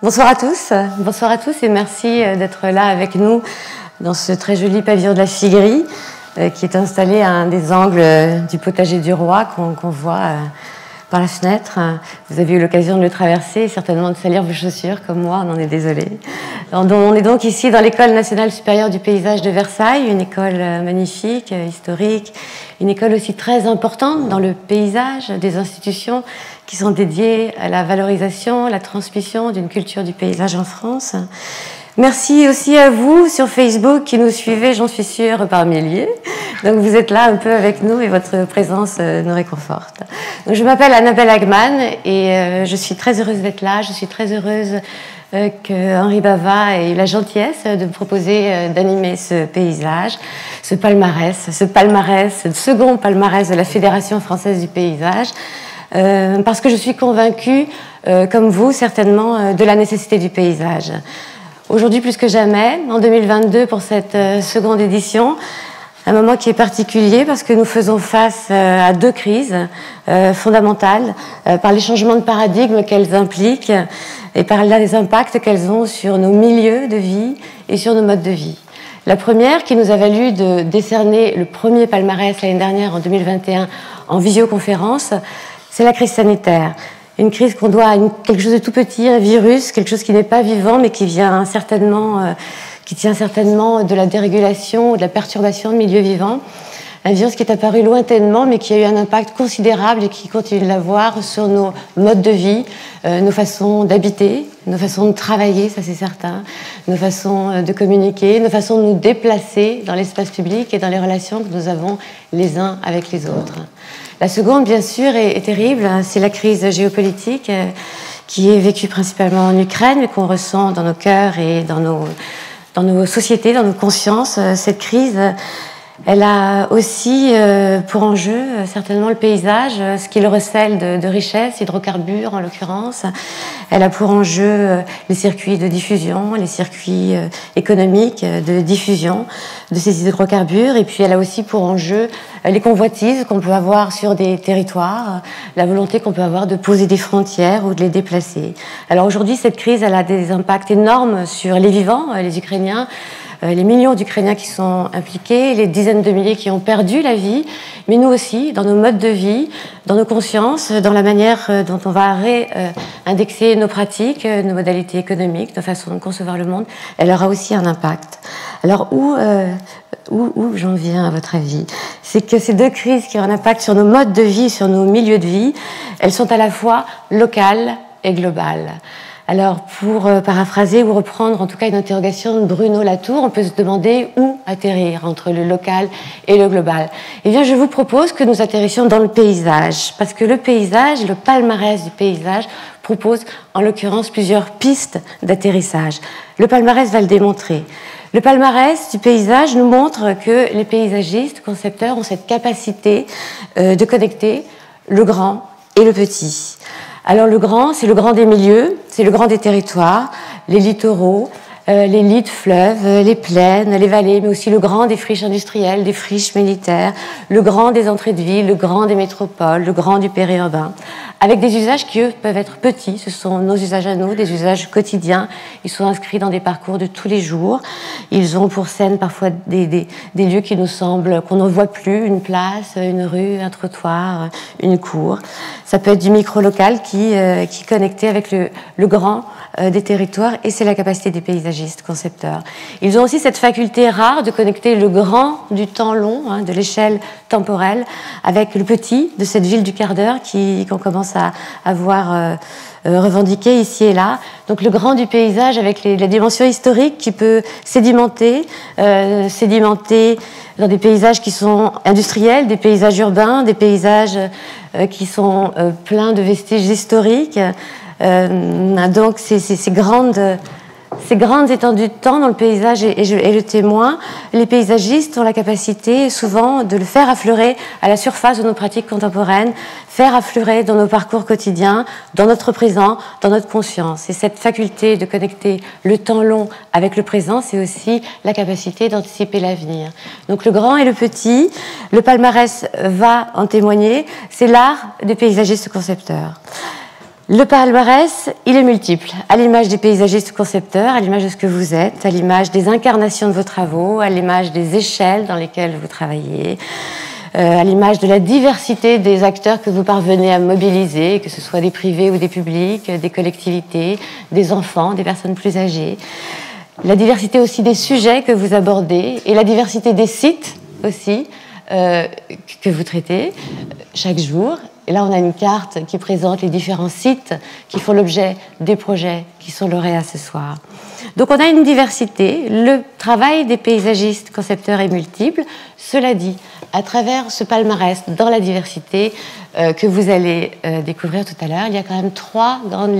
Bonsoir à tous et merci d'être là avec nous dans ce très joli pavillon de la Figuerie qui est installé à un des angles du potager du roi qu'on voit par la fenêtre. Vous avez eu l'occasion de le traverser et certainement de salir vos chaussures comme moi, on en est désolé. On est donc ici dans l'École nationale supérieure du paysage de Versailles, une école magnifique, historique, une école aussi très importante dans le paysage, des institutions qui sont dédiées à la valorisation, la transmission d'une culture du paysage en France. Merci aussi à vous sur Facebook qui nous suivez, j'en suis sûre, par milliers. Donc vous êtes là un peu avec nous et votre présence nous réconforte. Donc, je m'appelle Annabelle Hagman et je suis très heureuse d'être là. Je suis très heureuse que Henri Bava ait eu la gentillesse de me proposer d'animer ce paysage, ce second palmarès de la Fédération française du paysage, parce que je suis convaincue, comme vous certainement, de la nécessité du paysage. Aujourd'hui plus que jamais, en 2022 pour cette seconde édition, un moment qui est particulier parce que nous faisons face à deux crises fondamentales par les changements de paradigme qu'elles impliquent et par les impacts qu'elles ont sur nos milieux de vie et sur nos modes de vie. La première qui nous a valu de décerner le premier palmarès l'année dernière en 2021 en visioconférence, c'est la crise sanitaire. Une crise qu'on doit à quelque chose de tout petit, un virus, quelque chose qui n'est pas vivant mais qui tient certainement de la dérégulation ou de la perturbation de milieux vivants. Un virus qui est apparu lointainement mais qui a eu un impact considérable et qui continue de l'avoir sur nos modes de vie, nos façons d'habiter, nos façons de travailler, ça c'est certain, nos façons de communiquer, nos façons de nous déplacer dans l'espace public et dans les relations que nous avons les uns avec les autres. La seconde, bien sûr, est terrible, c'est la crise géopolitique qui est vécue principalement en Ukraine, mais qu'on ressent dans nos cœurs et dans nos sociétés, dans nos consciences. Cette crise, elle a aussi pour enjeu certainement le paysage, ce qui le recèle de richesses, hydrocarbures en l'occurrence. Elle a pour enjeu les circuits de diffusion, les circuits économiques de diffusion de ces hydrocarbures. Et puis elle a aussi pour enjeu les convoitises qu'on peut avoir sur des territoires, la volonté qu'on peut avoir de poser des frontières ou de les déplacer. Alors aujourd'hui, cette crise, elle a des impacts énormes sur les vivants, les Ukrainiens, les millions d'Ukrainiens qui sont impliqués, les dizaines de milliers qui ont perdu la vie, mais nous aussi, dans nos modes de vie, dans nos consciences, dans la manière dont on va réindexer nos pratiques, nos modalités économiques, nos façons de concevoir le monde, elle aura aussi un impact. Alors où j'en viens à votre avis? C'est que ces deux crises qui ont un impact sur nos modes de vie, sur nos milieux de vie, elles sont à la fois locales et globales. Alors, pour paraphraser ou reprendre en tout cas une interrogation de Bruno Latour, on peut se demander où atterrir entre le local et le global. Eh bien, je vous propose que nous atterrissions dans le paysage, parce que le paysage, le palmarès du paysage, propose en l'occurrence plusieurs pistes d'atterrissage. Le palmarès va le démontrer. Le palmarès du paysage nous montre que les paysagistes, concepteurs, ont cette capacité de connecter le grand et le petit. Alors le grand, c'est le grand des milieux, c'est le grand des territoires, les littoraux, les lits de fleuves, les plaines, les vallées, mais aussi le grand des friches industrielles, des friches militaires, le grand des entrées de ville, le grand des métropoles, le grand du périurbain, avec des usages qui, eux, peuvent être petits. Ce sont nos usages à nous, des usages quotidiens. Ils sont inscrits dans des parcours de tous les jours. Ils ont pour scène parfois des lieux qui nous semblent, qu'on ne voit plus, une place, une rue, un trottoir, une cour. Ça peut être du micro-local qui est connecté avec le grand des territoires, et c'est la capacité des paysagistes, concepteurs. Ils ont aussi cette faculté rare de connecter le grand du temps long, de l'échelle temporelle, avec le petit de cette ville du quart d'heure qu'on commence à voir revendiqué ici et là. Donc le grand du paysage avec la dimension historique qui peut sédimenter dans des paysages qui sont industriels, des paysages urbains, des paysages qui sont pleins de vestiges historiques. Donc ces grandes étendues de temps dans le paysage est le témoin. Les paysagistes ont la capacité souvent de le faire affleurer à la surface de nos pratiques contemporaines, faire affleurer dans nos parcours quotidiens, dans notre présent, dans notre conscience. Et cette faculté de connecter le temps long avec le présent, c'est aussi la capacité d'anticiper l'avenir. Donc le grand et le petit, le palmarès va en témoigner, c'est l'art des paysagistes concepteurs. Le palmarès, il est multiple, à l'image des paysagistes concepteurs, à l'image de ce que vous êtes, à l'image des incarnations de vos travaux, à l'image des échelles dans lesquelles vous travaillez, à l'image de la diversité des acteurs que vous parvenez à mobiliser, que ce soit des privés ou des publics, des collectivités, des enfants, des personnes plus âgées. La diversité aussi des sujets que vous abordez et la diversité des sites aussi que vous traitez chaque jour. Et là, on a une carte qui présente les différents sites qui font l'objet des projets qui sont lauréats ce soir. Donc, on a une diversité. Le travail des paysagistes concepteurs est multiple. Cela dit, à travers ce palmarès, dans la diversité que vous allez découvrir tout à l'heure, il y a quand même trois grandes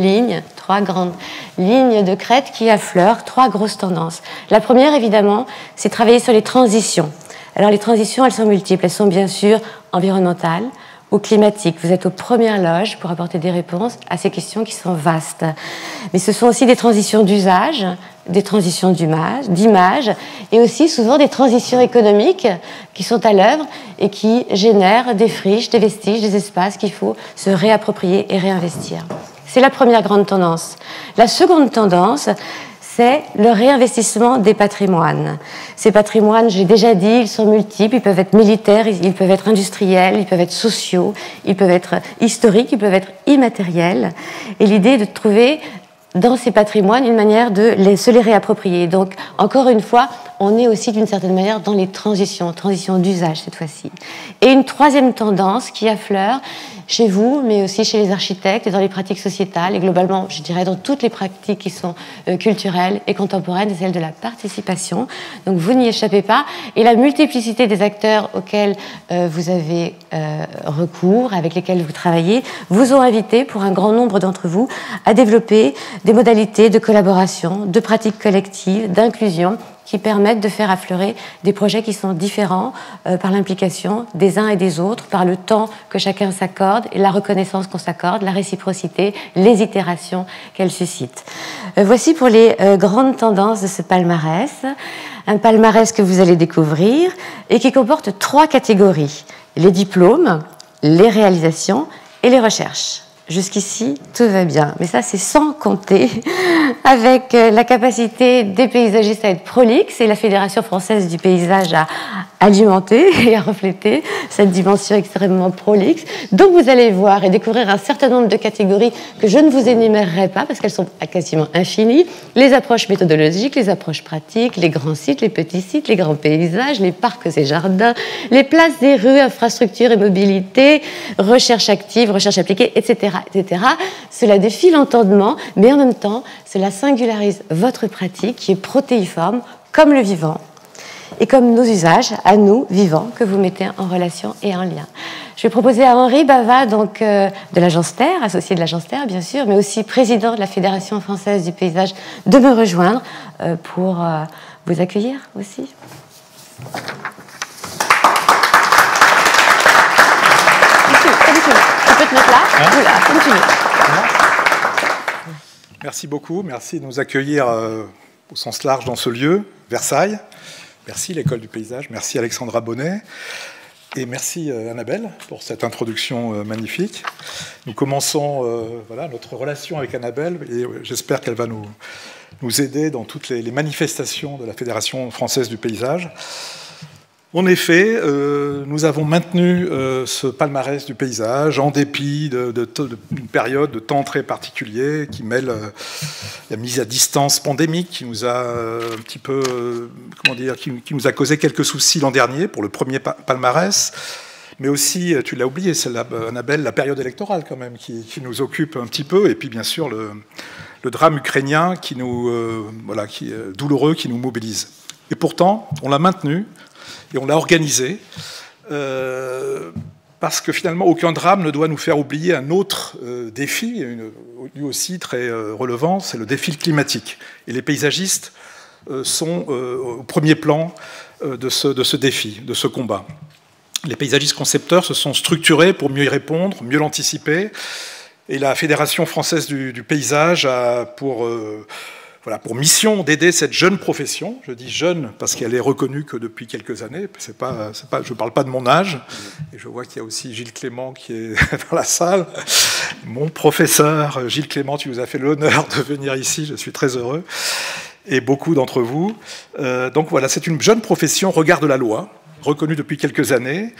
lignes de crête qui affleurent, trois grosses tendances. La première, évidemment, c'est travailler sur les transitions. Alors, les transitions, elles sont multiples. Elles sont bien sûr environnementales, ou climatique. Vous êtes aux premières loges pour apporter des réponses à ces questions qui sont vastes. Mais ce sont aussi des transitions d'usage, des transitions d'image, et aussi souvent des transitions économiques qui sont à l'œuvre et qui génèrent des friches, des vestiges, des espaces qu'il faut se réapproprier et réinvestir. C'est la première grande tendance. La seconde tendance, c'est le réinvestissement des patrimoines. Ces patrimoines, j'ai déjà dit, ils sont multiples, ils peuvent être militaires, ils peuvent être industriels, ils peuvent être sociaux, ils peuvent être historiques, ils peuvent être immatériels. Et l'idée est de trouver dans ces patrimoines une manière de se les réapproprier. Donc, encore une fois, on est aussi d'une certaine manière dans les transitions d'usage cette fois-ci. Et une troisième tendance qui affleure chez vous, mais aussi chez les architectes et dans les pratiques sociétales, et globalement, je dirais, dans toutes les pratiques qui sont culturelles et contemporaines, c'est celle de la participation. Donc, vous n'y échappez pas. Et la multiplicité des acteurs auxquels vous avez recours, avec lesquels vous travaillez, vous ont invité, pour un grand nombre d'entre vous, à développer des modalités de collaboration, de pratiques collectives, d'inclusion, qui permettent de faire affleurer des projets qui sont différents par l'implication des uns et des autres, par le temps que chacun s'accorde, et la reconnaissance qu'on s'accorde, la réciprocité, les itérations qu'elle suscite. Voici pour les grandes tendances de ce palmarès. Un palmarès que vous allez découvrir et qui comporte trois catégories: les diplômes, les réalisations et les recherches. Jusqu'ici, tout va bien. Mais ça, c'est sans compter avec la capacité des paysagistes à être prolixes et la Fédération française du paysage à alimenter et à refléter cette dimension extrêmement prolixe. Donc, vous allez voir et découvrir un certain nombre de catégories que je ne vous énumérerai pas parce qu'elles sont quasiment infinies. Les approches méthodologiques, les approches pratiques, les grands sites, les petits sites, les grands paysages, les parcs et jardins, les places et rues, infrastructures et mobilité, recherche active, recherche appliquée, etc., etc. Cela défie l'entendement, mais en même temps, cela singularise votre pratique qui est protéiforme, comme le vivant, et comme nos usages, à nous, vivants, que vous mettez en relation et en lien. Je vais proposer à Henri Bava, donc, de l'Agence Terre, associé de l'Agence Terre, bien sûr, mais aussi président de la Fédération française du paysage, de me rejoindre pour vous accueillir aussi. Tu peux te mettre là, voilà, comme tu veux. Merci beaucoup, merci de nous accueillir au sens large dans ce lieu, Versailles. Merci l'École du paysage, merci Alexandra Bonnet et merci Annabelle pour cette introduction magnifique. Nous commençons voilà, notre relation avec Annabelle et j'espère qu'elle va nous aider dans toutes les manifestations de la Fédération française du paysage. En effet, nous avons maintenu ce palmarès du paysage en dépit d'une période de temps très particulier qui mêle la mise à distance pandémique qui nous a un petit peu, comment dire, qui nous a causé quelques soucis l'an dernier pour le premier palmarès, mais aussi, tu l'as oublié, celle-là, Annabelle, la période électorale quand même qui nous occupe un petit peu, et puis bien sûr le drame ukrainien qui voilà, qui est douloureux, qui nous mobilise. Et pourtant, on l'a maintenu. Et on l'a organisé parce que finalement, aucun drame ne doit nous faire oublier un autre défi, lui aussi très relevant, c'est le défi climatique. Et les paysagistes sont au premier plan de ce défi, de ce combat. Les paysagistes concepteurs se sont structurés pour mieux y répondre, mieux l'anticiper. Et la Fédération française du paysage a pour voilà, pour mission d'aider cette jeune profession. Je dis jeune parce qu'elle est reconnue que depuis quelques années. Je ne parle pas de mon âge. Et je vois qu'il y a aussi Gilles Clément qui est dans la salle. Mon professeur, Gilles Clément, tu nous as fait l'honneur de venir ici. Je suis très heureux. Et beaucoup d'entre vous. Donc voilà, c'est une jeune profession, regard de la loi, reconnue depuis quelques années,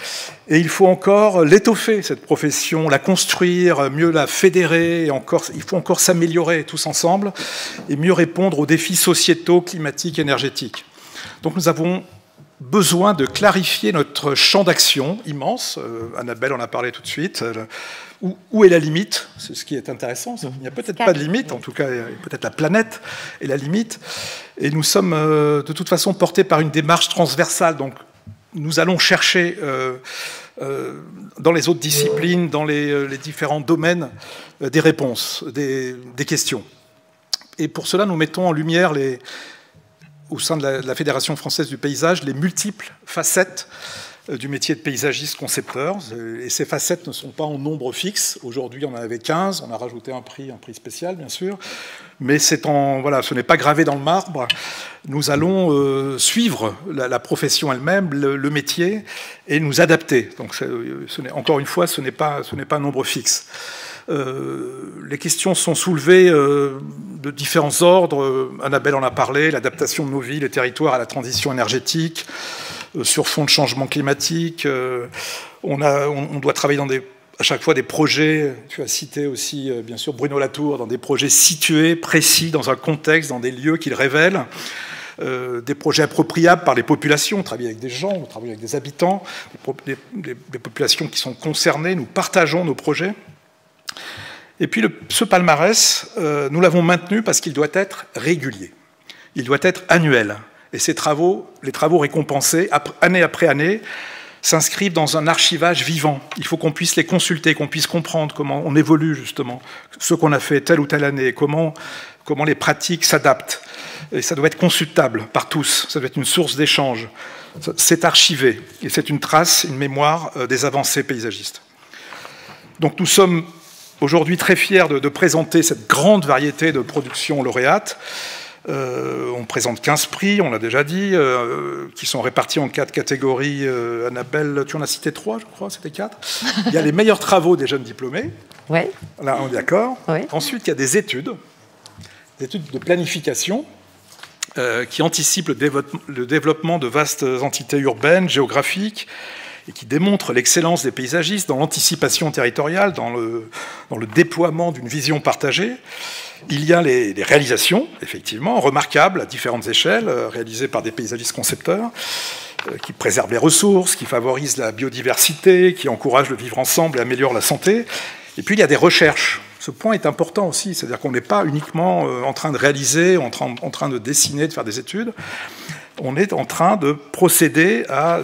et il faut encore l'étoffer, cette profession, la construire, mieux la fédérer, il faut encore s'améliorer tous ensemble, et mieux répondre aux défis sociétaux, climatiques, énergétiques. Donc nous avons besoin de clarifier notre champ d'action immense. Annabelle en a parlé tout de suite. Où est la limite? C'est ce qui est intéressant. Il n'y a peut-être pas de limite, en tout cas, peut-être la planète est la limite. Et nous sommes de toute façon portés par une démarche transversale. Donc nous allons chercher dans les autres disciplines, dans les différents domaines, des réponses, des questions. Et pour cela, nous mettons en lumière, au sein de la Fédération française du paysage, les multiples facettes du métier de paysagiste concepteur. Et ces facettes ne sont pas en nombre fixe. Aujourd'hui, on en avait 15. On a rajouté un prix spécial, bien sûr. Mais voilà, ce n'est pas gravé dans le marbre. Nous allons suivre la profession elle-même, le métier, et nous adapter. Donc, encore une fois, ce n'est pas un nombre fixe. Les questions sont soulevées de différents ordres. Annabelle en a parlé, l'adaptation de nos villes et territoires à la transition énergétique, sur fond de changement climatique. On doit travailler à chaque fois des projets, tu as cité aussi bien sûr Bruno Latour, dans des projets situés, précis, dans un contexte, dans des lieux qu'ils révèlent. Des projets appropriables par les populations. On travaille avec des gens, on travaille avec des habitants, des populations qui sont concernées. Nous partageons nos projets. Et puis ce palmarès, nous l'avons maintenu parce qu'il doit être régulier. Il doit être annuel. Et les travaux récompensés, année après année, s'inscrivent dans un archivage vivant. Il faut qu'on puisse les consulter, qu'on puisse comprendre comment on évolue justement, ce qu'on a fait telle ou telle année, comment les pratiques s'adaptent. Et ça doit être consultable par tous, ça doit être une source d'échange. C'est archivé, et c'est une trace, une mémoire des avancées paysagistes. Donc nous sommes aujourd'hui très fiers de présenter cette grande variété de productions lauréates. On présente 15 prix, on l'a déjà dit, qui sont répartis en 4 catégories. Annabelle, tu en as cité 3, je crois, c'était 4. Il y a les meilleurs travaux des jeunes diplômés. Oui. Là, on est d'accord. Oui. Ensuite, il y a des études de planification qui anticipent le développement de vastes entités urbaines, géographiques, et qui démontrent l'excellence des paysagistes dans l'anticipation territoriale, dans le déploiement d'une vision partagée. Il y a les réalisations, effectivement, remarquables à différentes échelles, réalisées par des paysagistes concepteurs, qui préservent les ressources, qui favorisent la biodiversité, qui encouragent le vivre ensemble et améliorent la santé. Et puis il y a des recherches. Ce point est important aussi, c'est-à-dire qu'on n'est pas uniquement en train de réaliser, en train de dessiner, de faire des études. On est en train de procéder à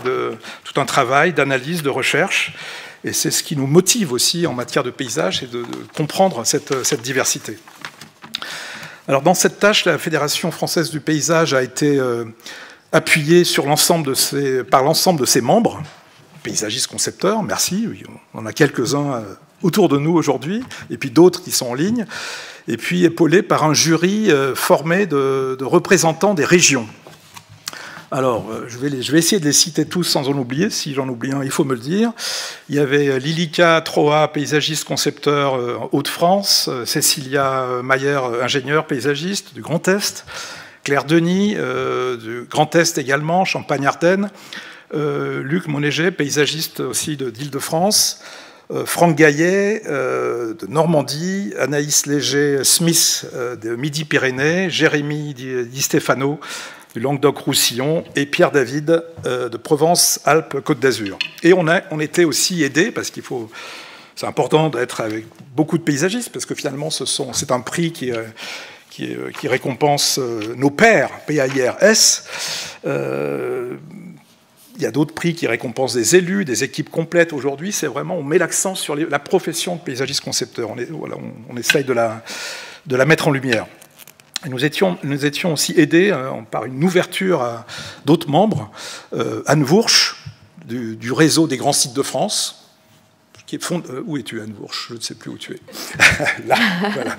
tout un travail d'analyse, de recherche. Et c'est ce qui nous motive aussi en matière de paysage, c'est de comprendre cette diversité. Alors dans cette tâche, la Fédération française du paysage a été appuyée par l'ensemble de ses membres, paysagistes concepteurs, merci, on en a quelques-uns autour de nous aujourd'hui, et puis d'autres qui sont en ligne, et puis épaulé par un jury formé de représentants des régions. Alors, je vais essayer de les citer tous sans en oublier. Si j'en oublie un, il faut me le dire. Il y avait Lilika Troa, paysagiste concepteur Hauts-de-France, Cécilia Mayer, ingénieure paysagiste du Grand Est, Claire Denis, du Grand Est également, Champagne-Ardenne, Luc Monéger, paysagiste aussi d'Île-de-France, Franck Gaillet de Normandie, Anaïs Léger-Smith de Midi-Pyrénées, Jérémy Di Stefano du Languedoc-Roussillon et Pierre David de Provence-Alpes-Côte d'Azur. Et on était aussi aidés, parce c'est important d'être avec beaucoup de paysagistes, parce que finalement c'est un prix qui récompense nos pairs, PAIRS. Il y a d'autres prix qui récompensent des élus, des équipes complètes. Aujourd'hui, c'est vraiment, on met l'accent sur la profession de paysagiste concepteur. On essaye de la mettre en lumière. Et nous étions aussi aidés par une ouverture à d'autres membres. Anne Vourche, du réseau des grands sites de France. Où es-tu, Anne Vourche? Je ne sais plus où tu es. Là, voilà.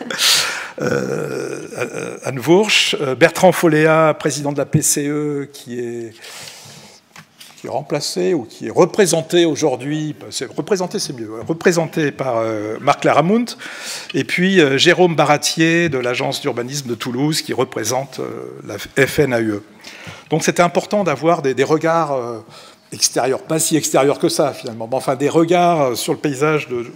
Anne Vourche, Bertrand Folléa, président de la PCE, qui est remplacé ou qui est représenté aujourd'hui, représenté c'est mieux, représenté par Marc Laramount, et puis Jérôme Baratier de l'agence d'urbanisme de Toulouse qui représente la FNAUE. Donc c'était important d'avoir des regards extérieurs, pas si extérieurs que ça finalement, mais enfin des regards sur le paysage de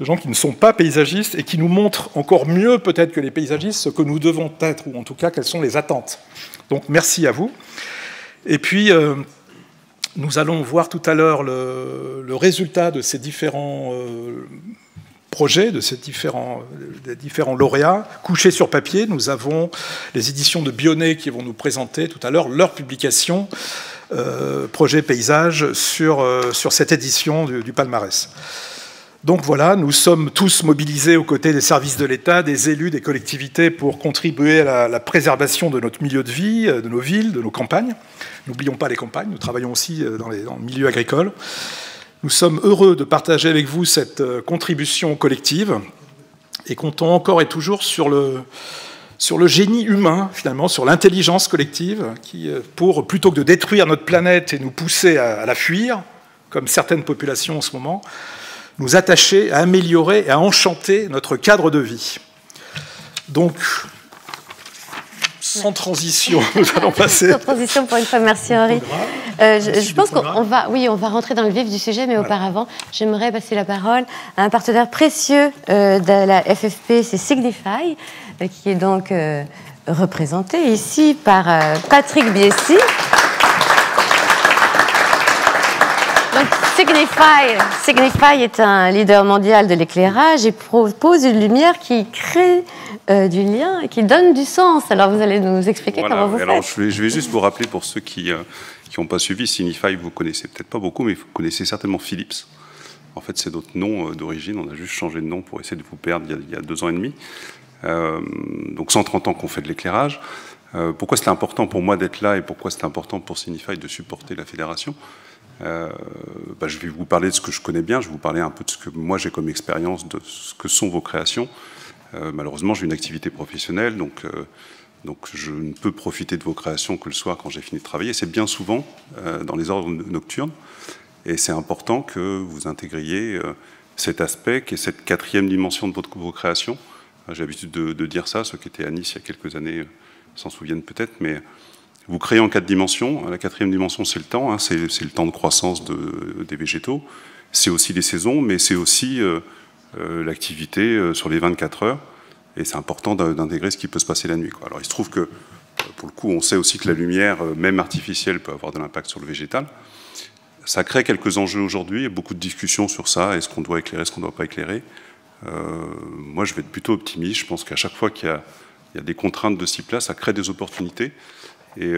gens qui ne sont pas paysagistes et qui nous montrent encore mieux peut-être que les paysagistes ce que nous devons être, ou en tout cas quelles sont les attentes. Donc merci à vous. Et puis nous allons voir tout à l'heure le résultat de ces différents projets, de ces différents lauréats couchés sur papier. Nous avons les éditions de Bionnet qui vont nous présenter tout à l'heure leur publication projet paysage sur cette édition du palmarès. Donc voilà, nous sommes tous mobilisés aux côtés des services de l'État, des élus, des collectivités pour contribuer à la préservation de notre milieu de vie, de nos villes, de nos campagnes. N'oublions pas les campagnes, nous travaillons aussi dans le milieu agricole. Nous sommes heureux de partager avec vous cette contribution collective et comptons encore et toujours sur le génie humain, finalement, sur l'intelligence collective, qui, plutôt que de détruire notre planète et nous pousser à la fuir, comme certaines populations en ce moment, nous attacher à améliorer et à enchanter notre cadre de vie. Donc, sans transition, nous allons passer... Sans transition pour une fois, merci Henri. Je pense qu'on va rentrer dans le vif du sujet, mais auparavant, j'aimerais passer la parole à un partenaire précieux de la FFP, c'est Signify, qui est donc représenté ici par Patrick Biessy. Donc, Signify est un leader mondial de l'éclairage et propose une lumière qui crée du lien et qui donne du sens. Alors, vous allez nous expliquer comment vous faites. Je vais juste vous rappeler pour ceux qui n'ont pas suivi Signify, vous connaissez peut-être pas beaucoup, mais vous connaissez certainement Philips. En fait, c'est notre nom d'origine. On a juste changé de nom pour essayer de vous perdre il y a 2 ans et demi. Donc 130 ans qu'on fait de l'éclairage. Pourquoi c'était important pour moi d'être là et pourquoi c'était important pour Signify de supporter la fédération? Je vais vous parler de ce que je connais bien, je vais vous parler un peu de ce que moi j'ai comme expérience de ce que sont vos créations. Malheureusement, j'ai une activité professionnelle, donc je ne peux profiter de vos créations que le soir quand j'ai fini de travailler. C'est bien souvent dans les heures nocturnes, et c'est important que vous intégriez cet aspect qui est cette 4e dimension de vos créations. J'ai l'habitude de dire ça, ceux qui étaient à Nice il y a quelques années s'en souviennent peut-être, mais vous créez en 4 dimensions. La 4e dimension, c'est le temps, c'est le temps de croissance des végétaux. C'est aussi les saisons, mais c'est aussi l'activité sur les 24 heures. Et c'est important d'intégrer ce qui peut se passer la nuit, quoi. Alors il se trouve que, pour le coup, on sait aussi que la lumière, même artificielle, peut avoir de l'impact sur le végétal. Ça crée quelques enjeux aujourd'hui, il y a beaucoup de discussions sur ça. Est-ce qu'on doit éclairer, est-ce qu'on ne doit pas éclairer? Moi, je vais être plutôt optimiste. Je pense qu'à chaque fois qu'il y a des contraintes de ce type-là, ça crée des opportunités. Et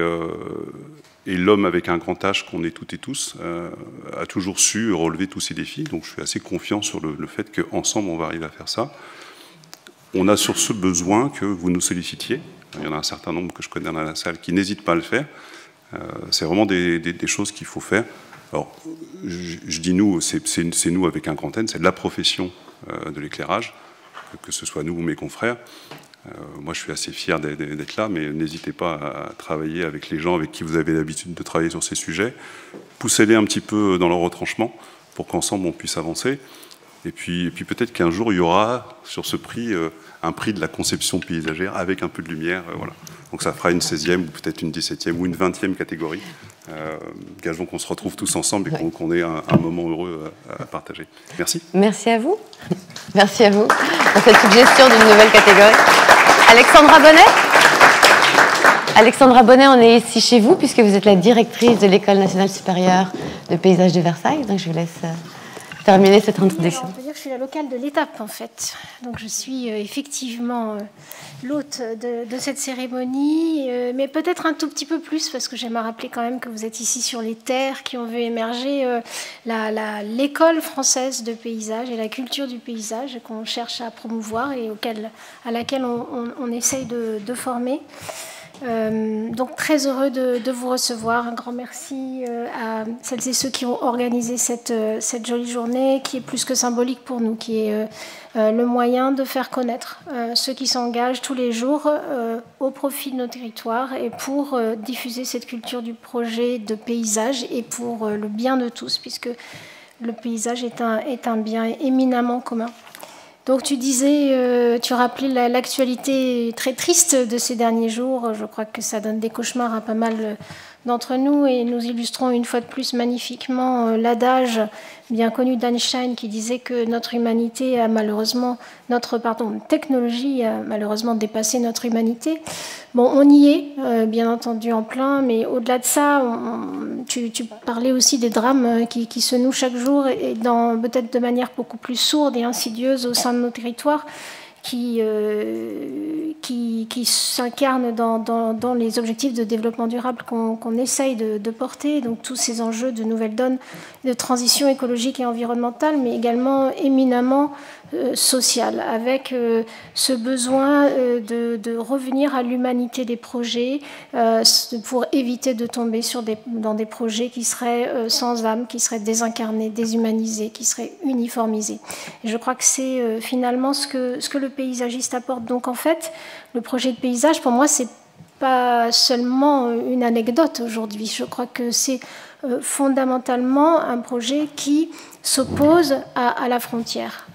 l'homme avec un grand H qu'on est toutes et tous a toujours su relever tous ces défis. Donc je suis assez confiant sur le fait qu'ensemble, on va arriver à faire ça. On a sur ce besoin que vous nous sollicitiez. Il y en a un certain nombre que je connais dans la salle qui n'hésitent pas à le faire. C'est vraiment des choses qu'il faut faire. Alors, je dis nous, c'est nous avec un grand N, c'est de la profession de l'éclairage, que ce soit nous ou mes confrères. Moi, je suis assez fier d'être là, mais n'hésitez pas à travailler avec les gens avec qui vous avez l'habitude de travailler sur ces sujets. Poussez-les un petit peu dans leur retranchement pour qu'ensemble, on puisse avancer. Et puis peut-être qu'un jour, il y aura sur ce prix un prix de la conception paysagère avec un peu de lumière. Voilà. Donc ça fera une 16e ou peut-être une 17e ou une 20e catégorie. Gageons qu'on se retrouve tous ensemble et qu'on ait un moment heureux à partager. Merci. Merci à vous. Merci à vous pour cette suggestion d'une nouvelle catégorie. Alexandra Bonnet, on est ici chez vous puisque vous êtes la directrice de l'École nationale supérieure de paysage de Versailles. Donc je vous laisse terminer cette introduction. On peut dire que je suis la locale de l'étape en fait. Donc je suis effectivement l'hôte de cette cérémonie, mais peut-être un tout petit peu plus parce que j'aime à rappeler quand même que vous êtes ici sur les terres qui ont vu émerger l'école française de paysage et la culture du paysage qu'on cherche à promouvoir et à laquelle on essaye de former. Donc très heureux de vous recevoir. Un grand merci à celles et ceux qui ont organisé cette jolie journée qui est plus que symbolique pour nous, qui est le moyen de faire connaître ceux qui s'engagent tous les jours au profit de nos territoires et pour diffuser cette culture du projet de paysage et pour le bien de tous, puisque le paysage est un bien éminemment commun. Donc tu disais, tu rappelais l'actualité très triste de ces derniers jours. Je crois que ça donne des cauchemars à pas mal d'entre nous et nous illustrons une fois de plus magnifiquement l'adage bien connu d'Einstein qui disait que notre humanité a malheureusement, notre technologie a malheureusement dépassé notre humanité. Bon, on y est, bien entendu en plein, mais au-delà de ça, tu parlais aussi des drames qui se nouent chaque jour et peut-être de manière beaucoup plus sourde et insidieuse au sein de nos territoires, qui s'incarnent dans les objectifs de développement durable qu'on essaye de porter, donc tous ces enjeux de nouvelles donnes, de transition écologique et environnementale, mais également éminemment sociale, avec ce besoin de revenir à l'humanité des projets pour éviter de tomber dans des projets qui seraient sans âme, qui seraient désincarnés, déshumanisés, qui seraient uniformisés. Et je crois que c'est finalement ce que le paysagiste apporte. Donc en fait, le projet de paysage, pour moi, c'est pas seulement une anecdote aujourd'hui. Je crois que c'est fondamentalement un projet qui s'oppose à la frontière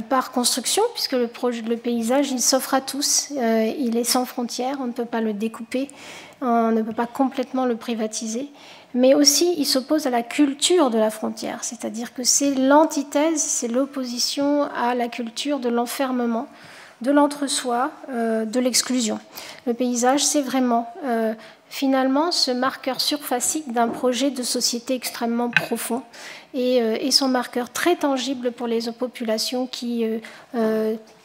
par construction, puisque le paysage, il s'offre à tous, il est sans frontières, on ne peut pas le découper, on ne peut pas complètement le privatiser, mais aussi il s'oppose à la culture de la frontière, c'est-à-dire que c'est l'antithèse, c'est l'opposition à la culture de l'enfermement, de l'entre-soi, de l'exclusion. Le paysage, c'est vraiment finalement ce marqueur surfacique d'un projet de société extrêmement profond et son marqueur très tangible pour les populations à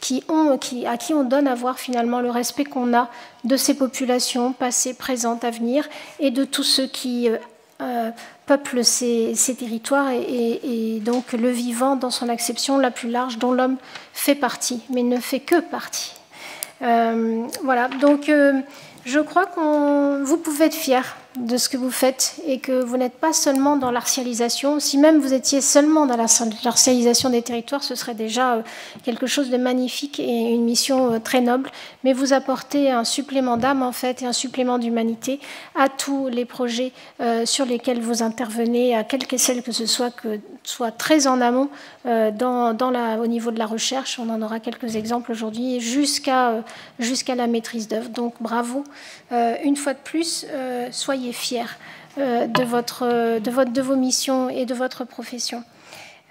qui on donne à voir finalement le respect qu'on a de ces populations passées, présentes, à venir et de tous ceux qui peuplent ces territoires et donc le vivant dans son acception la plus large dont l'homme fait partie, mais ne fait que partie. Voilà, donc je crois que vous pouvez être fiers de ce que vous faites et que vous n'êtes pas seulement dans l'artialisation. Si même vous étiez seulement dans l'artialisation des territoires, ce serait déjà quelque chose de magnifique et une mission très noble. Mais vous apportez un supplément d'âme en fait et un supplément d'humanité à tous les projets sur lesquels vous intervenez, à quelle que celle que ce soit très en amont au niveau de la recherche. On en aura quelques exemples aujourd'hui jusqu'à la maîtrise d'œuvre. Donc bravo. Une fois de plus, soyez fiers de vos missions et de votre profession.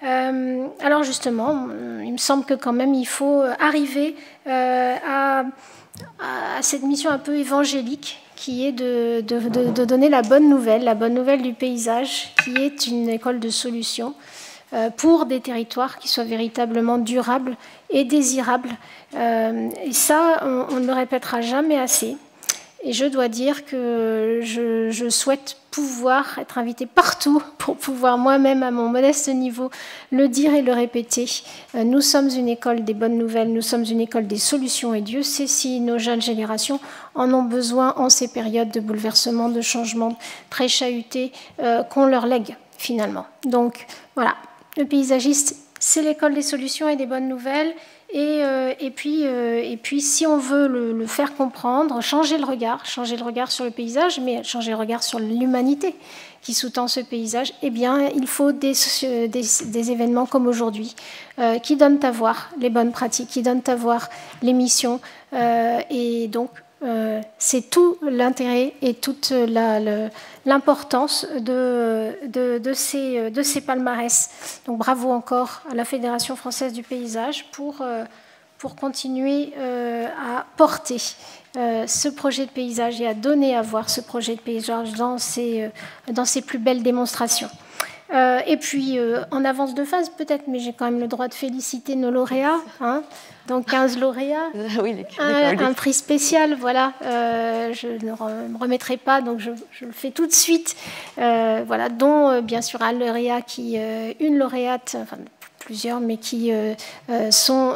Alors justement, il me semble que quand même il faut arriver à cette mission un peu évangélique qui est de donner la bonne nouvelle du paysage, qui est une école de solutions pour des territoires qui soient véritablement durables et désirables. Et ça, on ne le répétera jamais assez. Et je dois dire que je souhaite pouvoir être invitée partout pour pouvoir moi-même, à mon modeste niveau, le dire et le répéter. Nous sommes une école des bonnes nouvelles, nous sommes une école des solutions et Dieu sait si nos jeunes générations en ont besoin en ces périodes de bouleversement, de changement très chahutés qu'on leur lègue finalement. Donc voilà, le paysagiste, c'est l'école des solutions et des bonnes nouvelles. Et puis, si on veut le faire comprendre, changer le regard sur le paysage, mais changer le regard sur l'humanité qui sous-tend ce paysage, eh bien, il faut des événements comme aujourd'hui qui donnent à voir les bonnes pratiques, qui donnent à voir les missions. Et donc, c'est tout l'intérêt et toute l'importance de ces palmarès. Donc bravo encore à la Fédération française du paysage pour continuer à porter ce projet de paysage et à donner à voir ce projet de paysage dans ses plus belles démonstrations. Et puis, en avance de phase peut-être, mais j'ai quand même le droit de féliciter nos lauréats. Hein. Donc 15 lauréats, oui, un prix spécial, voilà. Je ne me remettrai pas, donc je le fais tout de suite. Voilà, dont bien sûr une lauréate, enfin plusieurs, mais qui sont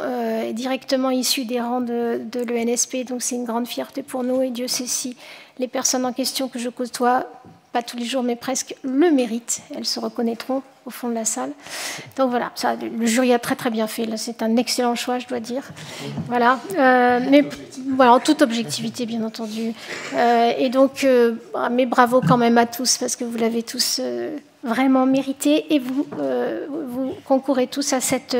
directement issus des rangs de l'ENSP. Donc c'est une grande fierté pour nous, et Dieu sait si les personnes en question que je côtoie, pas tous les jours, mais presque, le méritent. Elles se reconnaîtront au fond de la salle. Donc voilà, ça, le jury a très très bien fait. Là, c'est un excellent choix, je dois dire. Voilà, mais voilà, en toute objectivité, bien entendu. Et donc, mais bravo quand même à tous, parce que vous l'avez tous vraiment mérité, et vous concourez tous à cette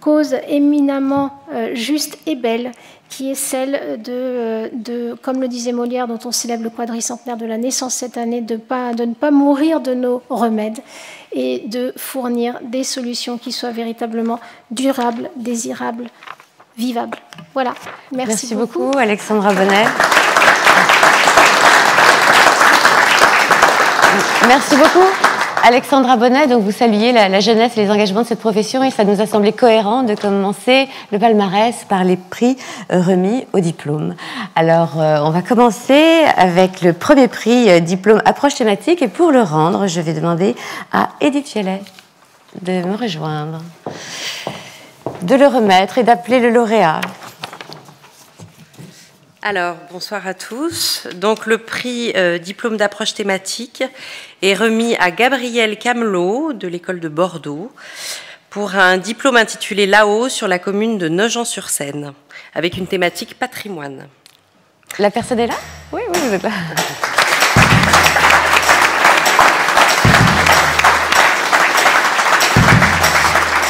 cause éminemment juste et belle, qui est celle de, comme le disait Molière, dont on célèbre le quadricentenaire de la naissance cette année, de ne pas mourir de nos remèdes, et de fournir des solutions qui soient véritablement durables, désirables, vivables. Voilà, merci beaucoup. Alexandra Bonnet. Merci beaucoup. Alexandra Bonnet, donc vous saluez la jeunesse et les engagements de cette profession, et ça nous a semblé cohérent de commencer le palmarès par les prix remis au diplôme. Alors, on va commencer avec le premier prix diplôme approche thématique, et pour le rendre, je vais demander à Edith Fialet de me rejoindre, de le remettre et d'appeler le lauréat. Alors, bonsoir à tous. Donc, le prix diplôme d'approche thématique est remis à Gabriel Camelot de l'école de Bordeaux pour un diplôme intitulé Là-haut sur la commune de Nogent-sur-Seine, avec une thématique patrimoine. La personne est là ? Oui, vous êtes là.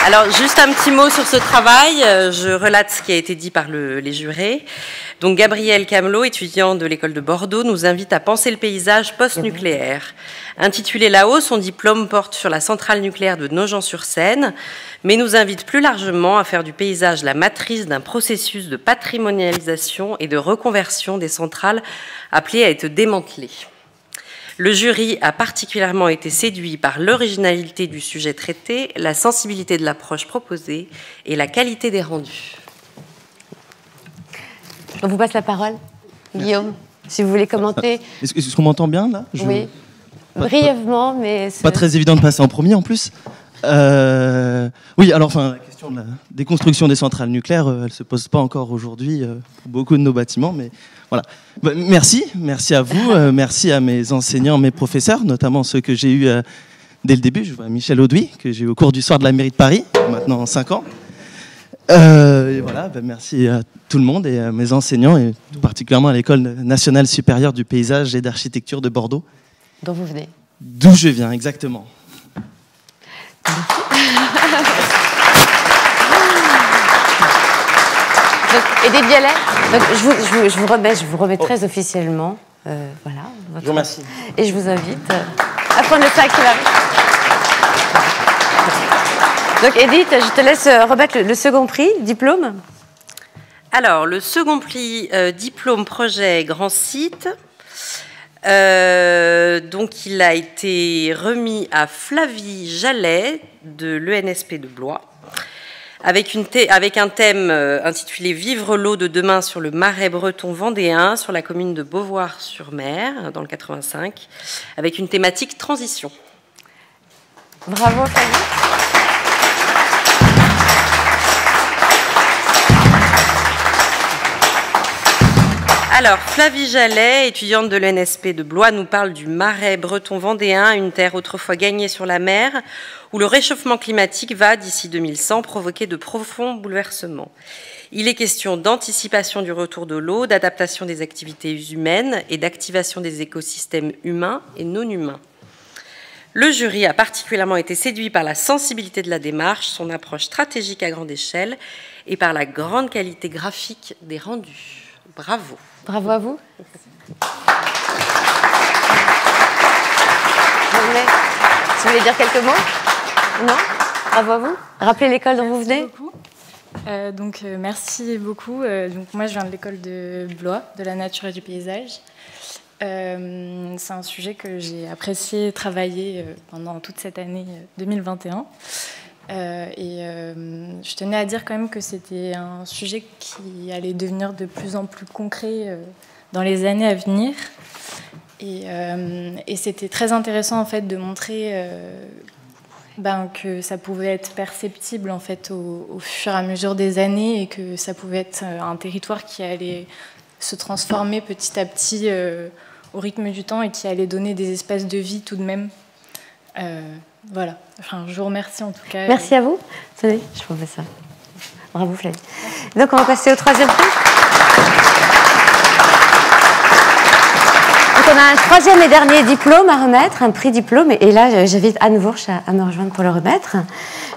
Alors, juste un petit mot sur ce travail. Je relate ce qui a été dit par les jurés. Donc, Gabriel Camelot, étudiant de l'école de Bordeaux, nous invite à penser le paysage post-nucléaire. Intitulé Là-haut, son diplôme porte sur la centrale nucléaire de Nogent-sur-Seine, mais nous invite plus largement à faire du paysage la matrice d'un processus de patrimonialisation et de reconversion des centrales appelées à être démantelées. Le jury a particulièrement été séduit par l'originalité du sujet traité, la sensibilité de l'approche proposée et la qualité des rendus. On vous passe la parole, Guillaume, si vous voulez commenter. Est-ce qu'on m'entend bien, là ? Oui, brièvement, mais... Pas très évident de passer en premier, en plus. Oui, alors, enfin, la question de la déconstruction des centrales nucléaires, elle ne se pose pas encore aujourd'hui pour beaucoup de nos bâtiments, mais voilà. Merci à vous, merci à mes enseignants, mes professeurs, notamment ceux que j'ai eus dès le début. Je vois Michel Audoui, que j'ai eu au cours du soir de la mairie de Paris, maintenant 5 ans. Et voilà, merci à tout le monde et à mes enseignants, et tout particulièrement à l'École nationale supérieure du paysage et d'architecture de Bordeaux. Dont vous venez. D'où je viens, exactement. Donc, Edith Fialet, donc, je vous remets très officiellement. Voilà. Je vous remercie. Et je vous invite à prendre le sac qui arrive. Donc Edith, je te laisse remettre le second prix, diplôme. Alors, le second prix diplôme projet grand site, donc il a été remis à Flavie Jallet de l'ENSP de Blois, avec un thème intitulé « Vivre l'eau de demain sur le marais breton vendéen, sur la commune de Beauvoir-sur-Mer, dans le 85, avec une thématique transition ». Bravo Flavie. Alors, Flavie Jallet, étudiante de l'ENSP de Blois, nous parle du marais breton vendéen, une terre autrefois gagnée sur la mer, où le réchauffement climatique va, d'ici 2100, provoquer de profonds bouleversements. Il est question d'anticipation du retour de l'eau, d'adaptation des activités humaines et d'activation des écosystèmes humains et non humains. Le jury a particulièrement été séduit par la sensibilité de la démarche, son approche stratégique à grande échelle et par la grande qualité graphique des rendus. Bravo. Bravo à vous. Vous voulez dire quelques mots? Non? Bravo à vous. Rappelez l'école dont vous venez. Merci beaucoup. Donc, moi, je viens de l'école de Blois, de la nature et du paysage. C'est un sujet que j'ai apprécié travailler pendant toute cette année 2021. Je tenais à dire quand même que c'était un sujet qui allait devenir de plus en plus concret dans les années à venir. Et c'était très intéressant en fait de montrer que ça pouvait être perceptible en fait au fur et à mesure des années et que ça pouvait être un territoire qui allait se transformer petit à petit au rythme du temps et qui allait donner des espaces de vie tout de même. Voilà. Enfin, je vous remercie en tout cas. Merci à vous. Tenez, je vous fais ça. Bravo Flavie. Donc on va passer au troisième prix. Donc on a un troisième et dernier diplôme à remettre, un prix diplôme. Et là, j'invite Anne Vourch à me rejoindre pour le remettre.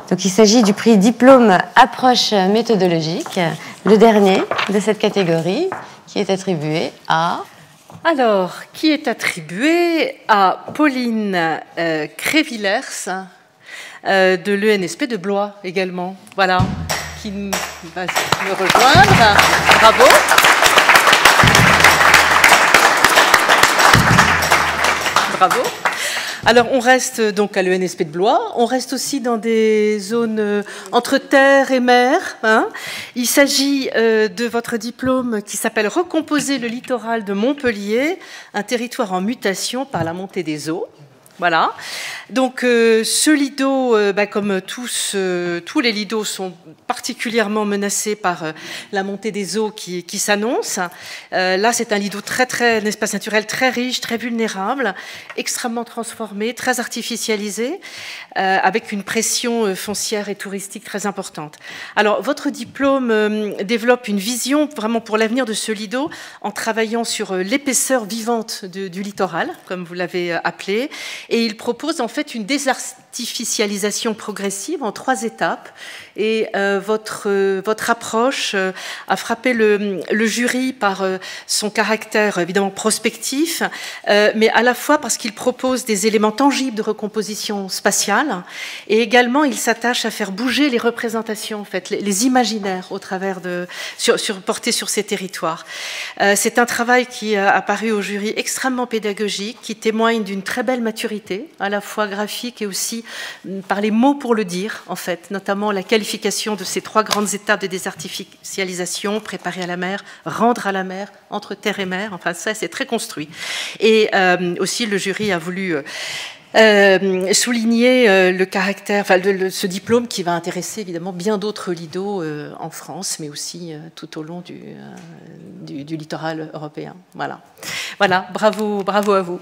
Donc il s'agit du prix diplôme approche méthodologique, le dernier de cette catégorie, qui est attribué à... Alors, qui est attribué à Pauline Crévillers de l'ENSP de Blois également. Voilà, qui va me rejoindre. Bravo. Bravo. Alors, on reste donc à l'ENSP de Blois. On reste aussi dans des zones entre terre et mer. Hein. Il s'agit de votre diplôme qui s'appelle « Recomposer le littoral de Montpellier, un territoire en mutation par la montée des eaux ». Voilà. Donc, ce lido, comme tous les lidos, sont particulièrement menacés par la montée des eaux qui s'annonce. Là, c'est un lido un espace naturel très riche, très vulnérable, extrêmement transformé, très artificialisé, avec une pression foncière et touristique très importante. Alors, votre diplôme développe une vision vraiment pour l'avenir de ce lido en travaillant sur l'épaisseur vivante du littoral, comme vous l'avez appelé. Et il propose en fait une désartificialisation progressive en 3 étapes. Et votre approche a frappé le jury par son caractère évidemment prospectif, mais à la fois parce qu'il propose des éléments tangibles de recomposition spatiale, et également il s'attache à faire bouger les représentations, en fait, les imaginaires au travers portés sur ces territoires. C'est un travail qui a paru au jury extrêmement pédagogique, qui témoigne d'une très belle maturité, à la fois graphique et aussi par les mots pour le dire, en fait, notamment la qualification de ces 3 grandes étapes de désartificialisation, préparer à la mer, rendre à la mer, entre terre et mer, enfin ça c'est très construit. Et aussi le jury a voulu souligner le caractère, ce diplôme qui va intéresser évidemment bien d'autres lidos en France, mais aussi tout au long du littoral européen. Voilà, bravo à vous.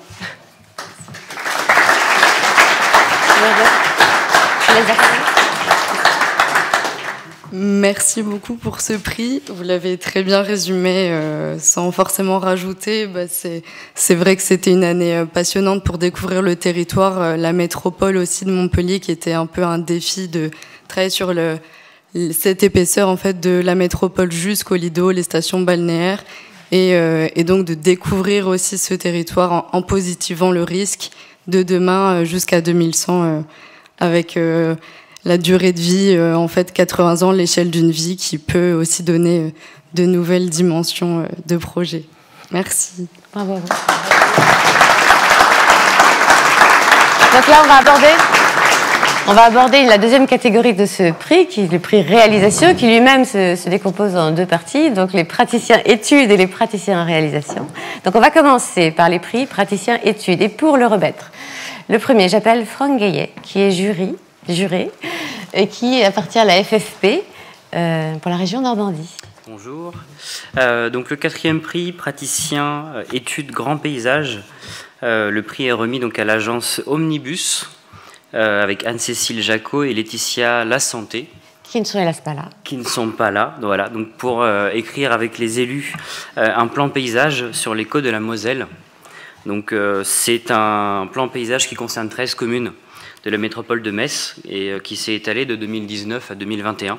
Merci beaucoup pour ce prix. Vous l'avez très bien résumé, sans forcément rajouter. C'est vrai que c'était une année passionnante pour découvrir le territoire, la métropole aussi de Montpellier, qui était un peu un défi de travailler sur cette épaisseur en fait de la métropole jusqu'au lido, les stations balnéaires, et donc de découvrir aussi ce territoire en positivant le risque de demain jusqu'à 2100 avec la durée de vie, en fait 80 ans, l'échelle d'une vie qui peut aussi donner de nouvelles dimensions de projet. Merci. Bravo. Donc là, on va aborder la deuxième catégorie de ce prix, qui est le prix réalisation, qui lui-même se décompose en 2 parties, donc les praticiens études et les praticiens réalisation. Donc on va commencer par les prix praticiens études. Et pour le remettre, le premier, j'appelle Franck Gaillet, qui est juré, et qui appartient à la FFP pour la région Normandie. Bonjour. Donc le 4e prix, praticien études grand paysage. Le prix est remis donc à l'agence Omnibus avec Anne-Cécile Jacot et Laetitia Lasanté. Qui ne sont pas là. Qui ne sont pas là. Voilà. Donc pour écrire avec les élus un plan paysage sur les côtes de la Moselle. Donc c'est un plan paysage qui concerne 13 communes de la métropole de Metz et qui s'est étalé de 2019 à 2021.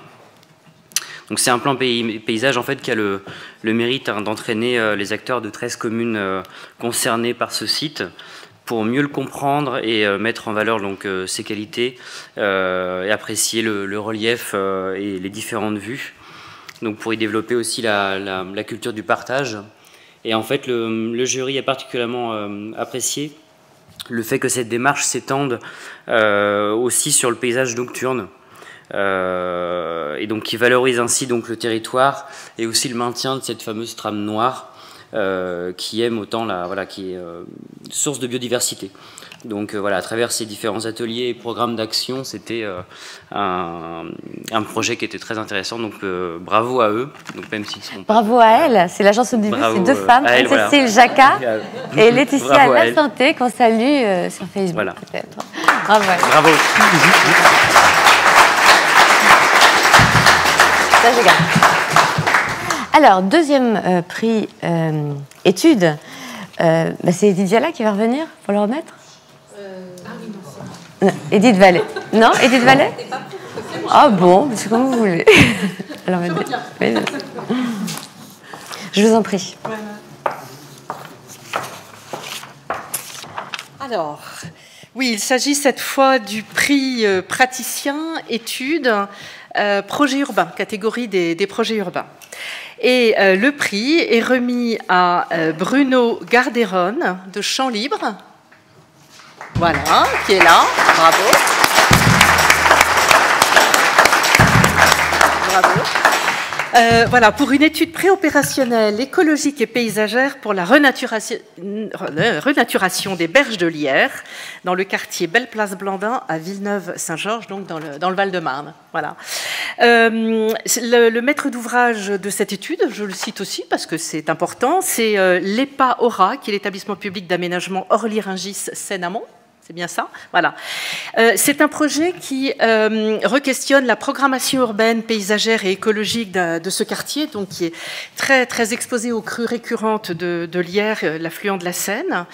Donc c'est un plan paysage en fait qui a le mérite d'entraîner les acteurs de 13 communes concernées par ce site pour mieux le comprendre et mettre en valeur donc ses qualités et apprécier le relief et les différentes vues. Donc pour y développer aussi la culture du partage Et en fait, le jury a particulièrement apprécié le fait que cette démarche s'étende aussi sur le paysage nocturne. Et donc qui valorise ainsi donc le territoire et aussi le maintien de cette fameuse trame noire qui aime autant qui est source de biodiversité. Donc voilà, à travers ces différents ateliers et programmes d'action, c'était un projet qui était très intéressant. Donc bravo à eux. Donc même s'ils sont bravo à elles. C'est l'agence Audibus, c'est deux femmes, Anne-Cécile Jacquat et Laetitia La Santé, qu'on salue sur Facebook. Voilà. Peut-être. Bravo. Bravo. Ça, je garde. Alors, deuxième prix étude, c'est Edith Viala qui va revenir pour le remettre. Edith Vallée. Non, Edith Vallée. Ah bon, c'est comme vous voulez. Alors, je vous en prie. Alors, oui, il s'agit cette fois du prix praticien études projet urbain, catégorie des projets urbains. Et le prix est remis à Bruno Garderon de Champs Libres. Voilà, qui est là. Bravo. Bravo. Voilà, pour une étude préopérationnelle écologique et paysagère pour la renaturation des berges de Lierre dans le quartier Belle-Place-Blandin à Villeneuve-Saint-Georges, donc dans le Val-de-Marne. Voilà. Le maître d'ouvrage de cette étude, je le cite aussi parce que c'est important, c'est l'EPA Aura, qui est l'établissement public d'aménagement Orly-Rungis-Seine-Amont. C'est bien ça, voilà. C'est un projet qui re-questionne la programmation urbaine, paysagère et écologique de ce quartier, donc qui est très, très exposé aux crues récurrentes de Lierre, l'affluent de la Seine.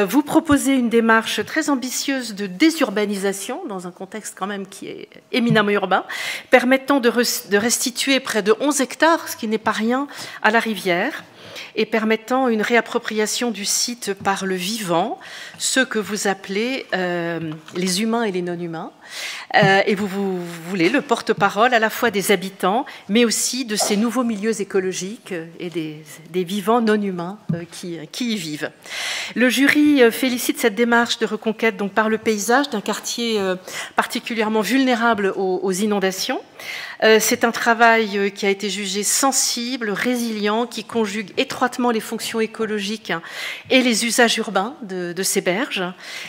Vous proposez une démarche très ambitieuse de désurbanisation, dans un contexte quand même qui est éminemment urbain, permettant de restituer près de 11 hectares, ce qui n'est pas rien, à la rivière, et permettant une réappropriation du site par le vivant, ce que vous appelez les humains et les non-humains. Et vous voulez le porte-parole à la fois des habitants, mais aussi de ces nouveaux milieux écologiques et des vivants non-humains qui y vivent. Le jury félicite cette démarche de reconquête donc, par le paysage d'un quartier particulièrement vulnérable aux inondations. C'est un travail qui a été jugé sensible, résilient, qui conjugue étroitement les fonctions écologiques et les usages urbains de ces berges.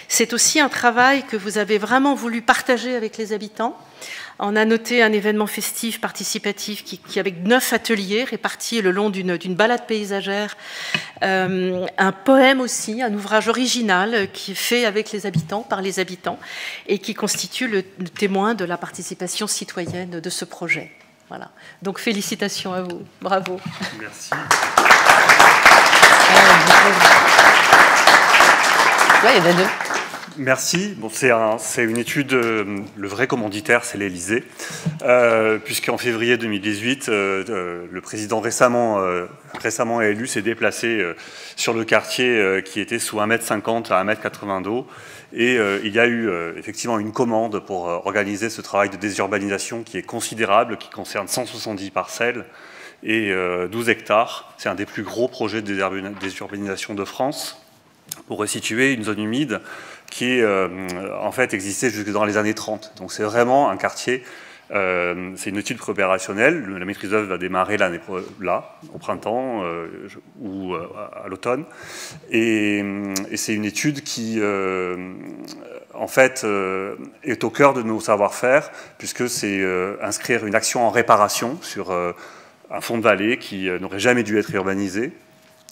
C'est aussi un travail que vous avez vraiment voulu partager avec les habitants. On a noté un événement festif participatif qui avec 9 ateliers répartis le long d'une balade paysagère, un poème aussi, un ouvrage original qui est fait avec les habitants, par les habitants, et qui constitue le témoin de la participation citoyenne de ce projet. Voilà. Donc félicitations à vous. Bravo. Merci. Là, il y en a deux. Merci. Bon, c'est une étude, le vrai commanditaire, c'est l'Élysée, puisqu'en février 2018, le président récemment élu s'est déplacé sur le quartier qui était sous 1,50 m à 1,80 m d'eau. Et il y a eu effectivement une commande pour organiser ce travail de désurbanisation qui est considérable, qui concerne 170 parcelles et 12 hectares. C'est un des plus gros projets de désurbanisation de France pour resituer une zone humide qui en fait existait jusque dans les années 30. Donc c'est vraiment un quartier, c'est une étude préopérationnelle. La maîtrise d'œuvre va démarrer au printemps ou à l'automne. Et c'est une étude qui en fait est au cœur de nos savoir-faire, puisque c'est inscrire une action en réparation sur un fond de vallée qui n'aurait jamais dû être urbanisé,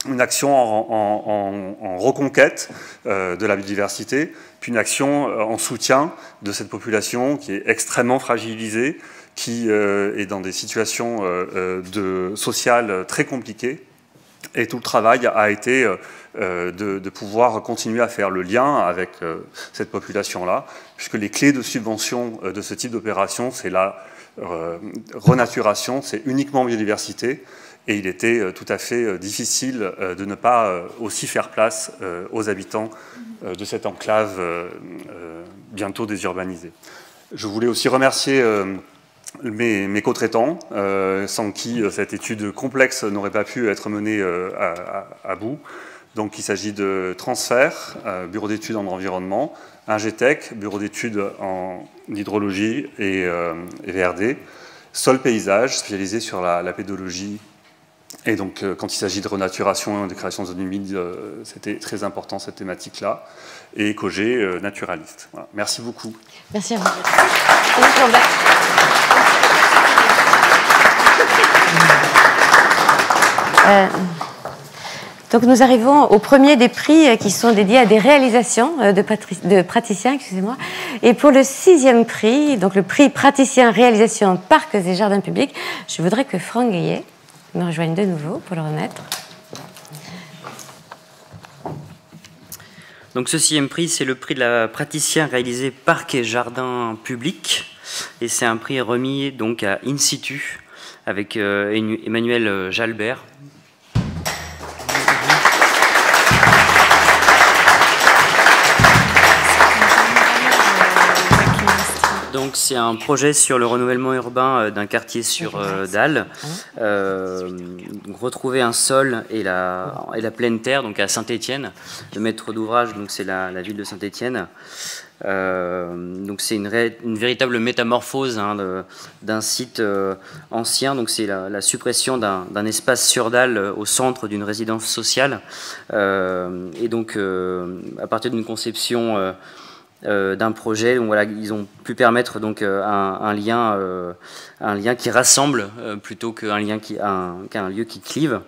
une action en reconquête de la biodiversité, puis une action en soutien de cette population qui est extrêmement fragilisée, qui est dans des situations sociales très compliquées. Et tout le travail a été de pouvoir continuer à faire le lien avec cette population-là, puisque les clés de subvention de ce type d'opération, c'est la renaturation, c'est uniquement biodiversité. Et il était tout à fait difficile de ne pas aussi faire place aux habitants de cette enclave bientôt désurbanisée. Je voulais aussi remercier mes co-traitants, sans qui cette étude complexe n'aurait pas pu être menée à bout. Donc il s'agit de Transfert, bureau d'études en environnement, Ingetech, bureau d'études en hydrologie et VRD, Sol Paysage, spécialisé sur la pédologie. Et donc quand il s'agit de renaturation et de création de zones humides, c'était très important cette thématique-là. Et Cogé, naturaliste. Voilà. Merci beaucoup. Merci à vous. Donc nous arrivons au premier des prix qui sont dédiés à des réalisations de praticiens, excusez-moi. Et pour le 6e prix, donc le prix praticien réalisation parcs et jardins publics, je voudrais que Franck Gaillet me rejoigne de nouveau pour le remettre. Donc ce 6e prix, c'est le prix de la praticien réalisé parcs et jardins publics. Et c'est un prix remis donc à In situ avec Emmanuel Jalbert. Donc c'est un projet sur le renouvellement urbain d'un quartier sur Dalle. Retrouver un sol et la pleine terre, donc à Saint-Étienne. Le maître d'ouvrage, donc c'est la ville de Saint-Étienne. Donc c'est une véritable métamorphose d'un site ancien. Donc c'est la suppression d'un espace sur Dalle au centre d'une résidence sociale. Et donc à partir d'une conception d'un projet, donc voilà, ils ont pu permettre donc un lien qui rassemble plutôt qu'un lieu qui clive.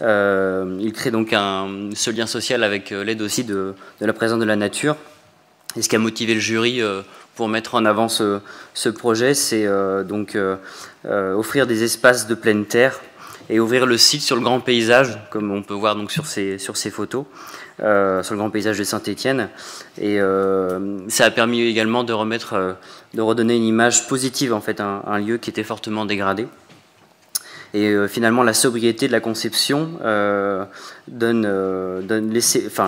Ils créent donc ce lien social avec l'aide aussi de la présence de la nature. Et ce qui a motivé le jury pour mettre en avant ce projet, c'est donc offrir des espaces de pleine terre et ouvrir le site sur le grand paysage, comme on peut voir donc sur ces photos. Sur le grand paysage de Saint-Étienne, et ça a permis également de redonner une image positive en fait, un lieu qui était fortement dégradé. Et finalement, la sobriété de la conception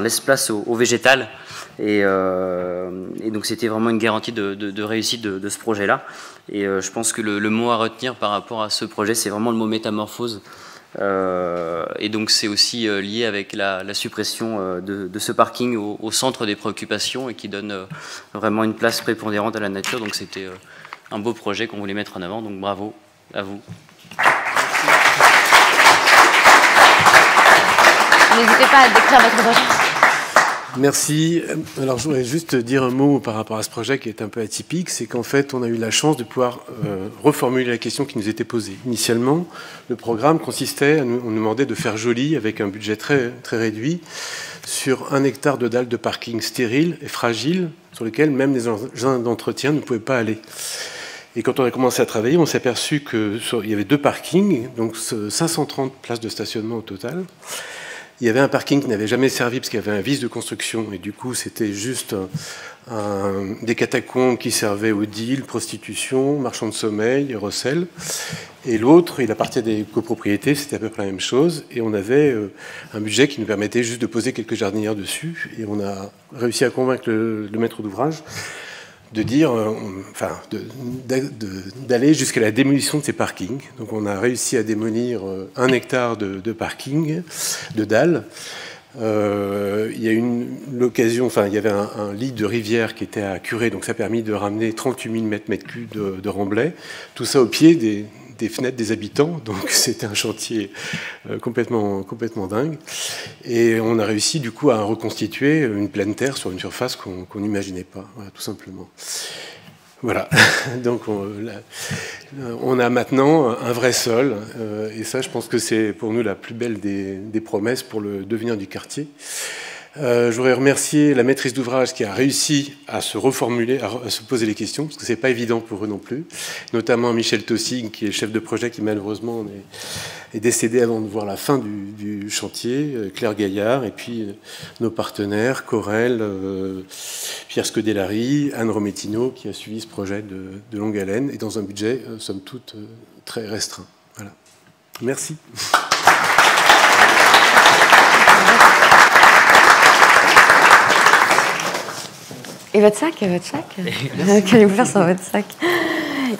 laisse place au végétal, et donc c'était vraiment une garantie de réussite de ce projet-là. Et je pense que le mot à retenir par rapport à ce projet, c'est vraiment le mot métamorphose. Et donc c'est aussi lié avec la suppression de ce parking au centre des préoccupations et qui donne vraiment une place prépondérante à la nature. Donc c'était un beau projet qu'on voulait mettre en avant, donc bravo à vous. N'hésitez pas à décrire votre projet. Merci. Alors je voudrais juste dire un mot par rapport à ce projet qui est un peu atypique, c'est qu'en fait on a eu la chance de pouvoir reformuler la question qui nous était posée. Initialement, le programme consistait, on nous demandait de faire joli avec un budget très, très réduit sur 1 hectare de dalles de parking stériles et fragiles sur lesquels même les engins d'entretien ne pouvaient pas aller. Et quand on a commencé à travailler, on s'est aperçu qu'il y avait 2 parkings, donc 530 places de stationnement au total. Il y avait un parking qui n'avait jamais servi parce qu'il y avait un vice de construction et du coup c'était juste des catacombes qui servaient aux deals, prostitution, marchands de sommeil, recel. Et l'autre, il appartient à des copropriétés, c'était à peu près la même chose. Et on avait un budget qui nous permettait juste de poser quelques jardinières dessus. Et on a réussi à convaincre le maître d'ouvrage de dire, d'aller jusqu'à la démolition de ces parkings. Donc on a réussi à démolir 1 hectare de parking, de dalles. Il y a eu l'occasion, il y avait un lit de rivière qui était à curer, donc ça a permis de ramener 38 000 mètres cubes de remblai. Tout ça au pied des fenêtres des habitants, donc c'était un chantier complètement dingue. Et on a réussi du coup à reconstituer une pleine terre sur une surface qu'on n'imaginait pas, voilà, tout simplement. Voilà, donc on a maintenant un vrai sol, et ça je pense que c'est pour nous la plus belle des promesses pour le devenir du quartier. Je voudrais remercier la maîtrise d'ouvrage qui a réussi à se reformuler, à se poser les questions, parce que c'est pas évident pour eux non plus, notamment Michel Tossig, qui est le chef de projet, qui malheureusement est décédé avant de voir la fin du chantier, Claire Gaillard, et puis nos partenaires, Corel, Pierre Scodellari, Anne Romettino, qui a suivi ce projet de longue haleine, et dans un budget, somme toute, très restreint. Voilà. Merci. Et votre sac, Qu'allez-vous faire sur votre sac?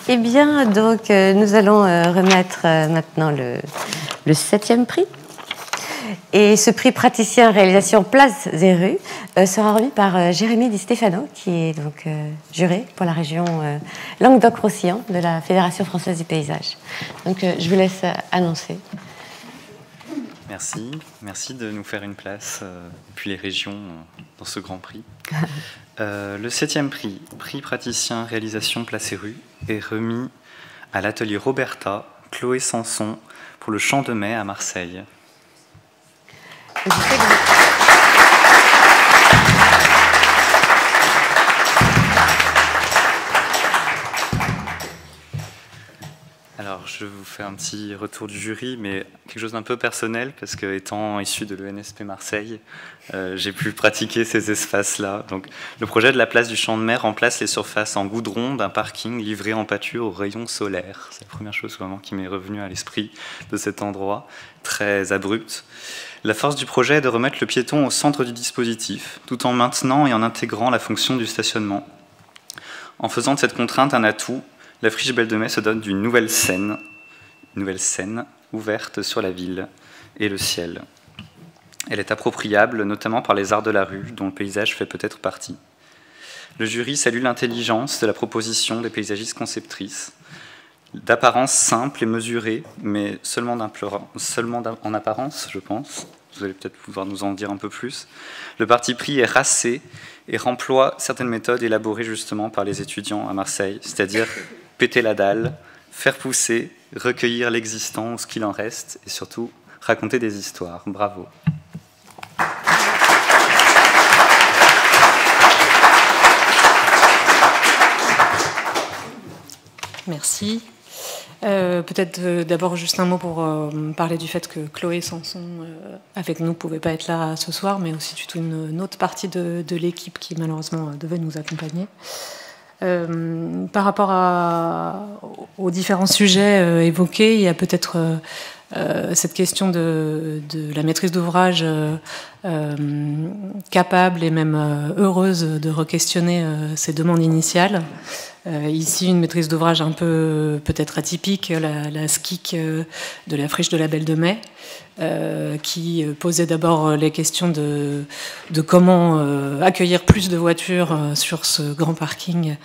Eh bien, donc, nous allons remettre maintenant le 7e prix. Et ce prix praticien réalisation Places et rues sera remis par Jérémy Di Stefano, qui est donc juré pour la région Languedoc-Roussillon de la Fédération française du paysage. Donc, je vous laisse annoncer. Merci. Merci de nous faire une place, puis les régions, dans ce grand prix. Le 7e prix, prix praticien réalisation Places et rues, est remis à l'atelier Roberta, Chloé Sanson, pour le Champ de Mai à Marseille. Alors, je vous fais un petit retour du jury, mais quelque chose d'un peu personnel, parce que étant issu de l'ENSP Marseille, j'ai pu pratiquer ces espaces-là. Donc, le projet de la place du Champ de Mai remplace les surfaces en goudron d'un parking livré en pâture aux rayons solaires. C'est la première chose vraiment qui m'est revenue à l'esprit de cet endroit, très abrupt. La force du projet est de remettre le piéton au centre du dispositif, tout en maintenant et en intégrant la fonction du stationnement. En faisant de cette contrainte un atout, la friche Belle de Mai se donne d'une nouvelle scène ouverte sur la ville et le ciel. Elle est appropriable, notamment par les arts de la rue, dont le paysage fait peut-être partie. Le jury salue l'intelligence de la proposition des paysagistes conceptrices, d'apparence simple et mesurée, mais seulement en apparence, je pense. Vous allez peut-être pouvoir nous en dire un peu plus. Le parti pris est racé et remploie certaines méthodes élaborées justement par les étudiants à Marseille, c'est-à-dire péter la dalle, faire pousser, recueillir l'existant ou ce qu'il en reste, et surtout raconter des histoires. Bravo. Merci. Peut-être d'abord juste un mot pour parler du fait que Chloé Sanson, avec nous, ne pouvait pas être là ce soir, mais aussi toute une autre partie de l'équipe qui malheureusement devait nous accompagner. Par rapport aux différents sujets évoqués, il y a peut-être cette question de la maîtrise d'ouvrage capable et même heureuse de re-questionner ses demandes initiales. Ici, une maîtrise d'ouvrage un peu peut-être atypique, la SKIC de la friche de la Belle de Mai, qui posait d'abord les questions de comment accueillir plus de voitures sur ce grand parking,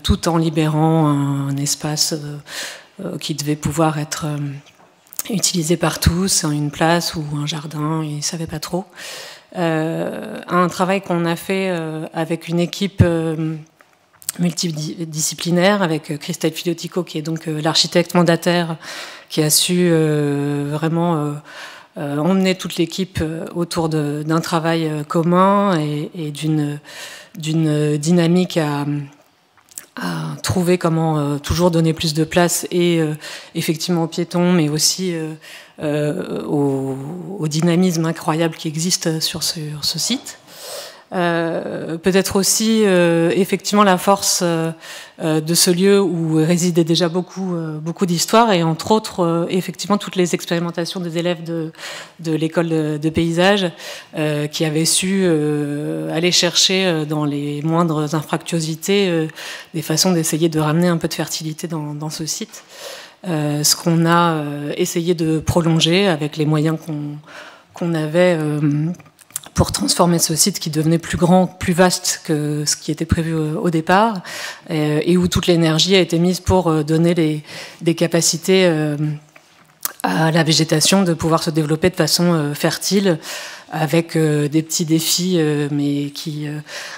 tout en libérant un espace qui devait pouvoir être utilisé par tous, une place ou un jardin, ils ne savaient pas trop. Un travail qu'on a fait avec une équipe multidisciplinaire, avec Christelle Filiotico, qui est donc l'architecte mandataire, qui a su vraiment emmener toute l'équipe autour d'un travail commun et d'une dynamique à trouver comment toujours donner plus de place et effectivement aux piétons, mais aussi au dynamisme incroyable qui existe sur ce site. Peut-être aussi effectivement la force de ce lieu où résidait déjà beaucoup d'histoires et entre autres effectivement toutes les expérimentations des élèves de l'école de paysage qui avaient su aller chercher dans les moindres infractuosités des façons d'essayer de ramener un peu de fertilité dans ce site. Ce qu'on a essayé de prolonger avec les moyens qu'on avait pour transformer ce site qui devenait plus grand, plus vaste que ce qui était prévu au départ, et où toute l'énergie a été mise pour donner des capacités à la végétation de pouvoir se développer de façon fertile, avec des petits défis, mais qui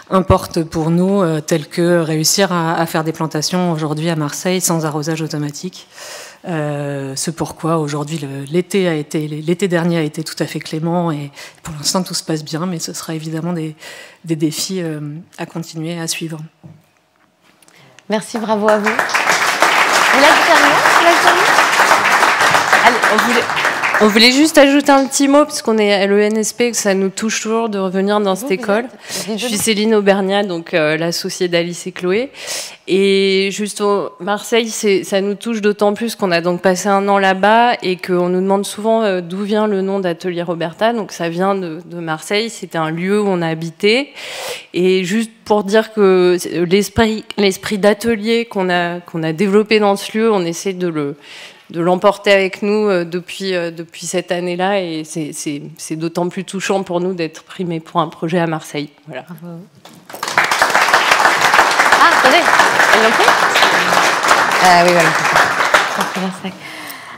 importent pour nous, tels que réussir à faire des plantations aujourd'hui à Marseille sans arrosage automatique. C'est pourquoi aujourd'hui l'été dernier a été tout à fait clément et pour l'instant tout se passe bien, mais ce sera évidemment des défis à continuer à suivre. Merci, bravo à vous. Vous l'avez terminé? Allez, on voulait juste ajouter un petit mot, puisqu'on est à l'ENSP, que ça nous touche toujours de revenir dans cette école. Je suis Céline Aubergnat, donc l'associée d'Alice et Chloé. Et juste Marseille, ça nous touche d'autant plus qu'on a donc passé un an là-bas et qu'on nous demande souvent d'où vient le nom d'Atelier Roberta. Donc ça vient de Marseille, c'était un lieu où on a habité. Et juste pour dire que l'esprit d'atelier qu'on a développé dans ce lieu, on essaie de l'emporter avec nous depuis cette année-là. Et c'est d'autant plus touchant pour nous d'être primés pour un projet à Marseille. Voilà. Bravo. Ah, attendez, elles l'ont fait ? Oui, voilà.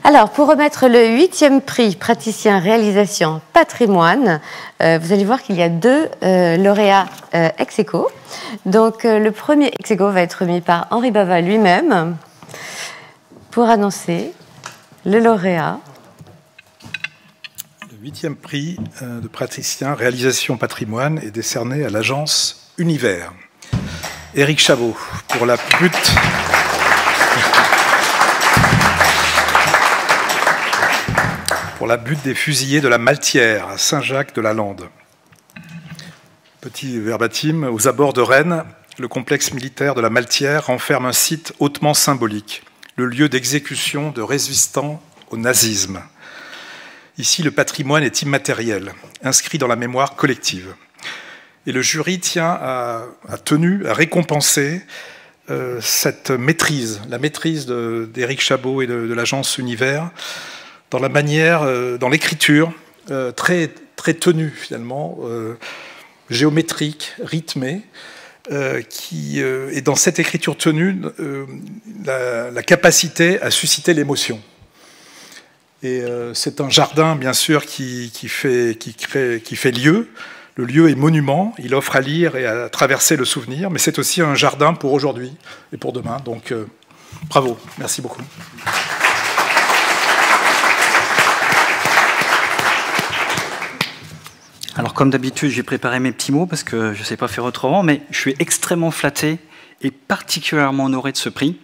Alors, pour remettre le 8e prix praticien réalisation patrimoine, vous allez voir qu'il y a 2 lauréats ex aequo. Donc, le premier ex aequo va être remis par Henri Bava lui-même pour annoncer le lauréat. Le 8e prix de praticien réalisation patrimoine est décerné à l'agence Univers. Éric Chabot, pour la butte. Pour la butte des fusillés de la Maltière, à Saint-Jacques-de-la-Lande. Petit verbatim, aux abords de Rennes, le complexe militaire de la Maltière renferme un site hautement symbolique, le lieu d'exécution de résistants au nazisme. Ici, le patrimoine est immatériel, inscrit dans la mémoire collective. Et le jury a tenu à récompenser cette maîtrise, la maîtrise d'Éric Chabot et de l'agence Univers, dans la manière, dans l'écriture, très, très tenue finalement, géométrique, rythmée, et dans cette écriture tenue, la capacité à susciter l'émotion. Et c'est un jardin, bien sûr, qui fait lieu. Le lieu est monument, il offre à lire et à traverser le souvenir, mais c'est aussi un jardin pour aujourd'hui et pour demain. Donc, bravo, merci beaucoup. Alors, comme d'habitude, j'ai préparé mes petits mots parce que je ne sais pas faire autrement, mais je suis extrêmement flatté et particulièrement honoré de ce prix.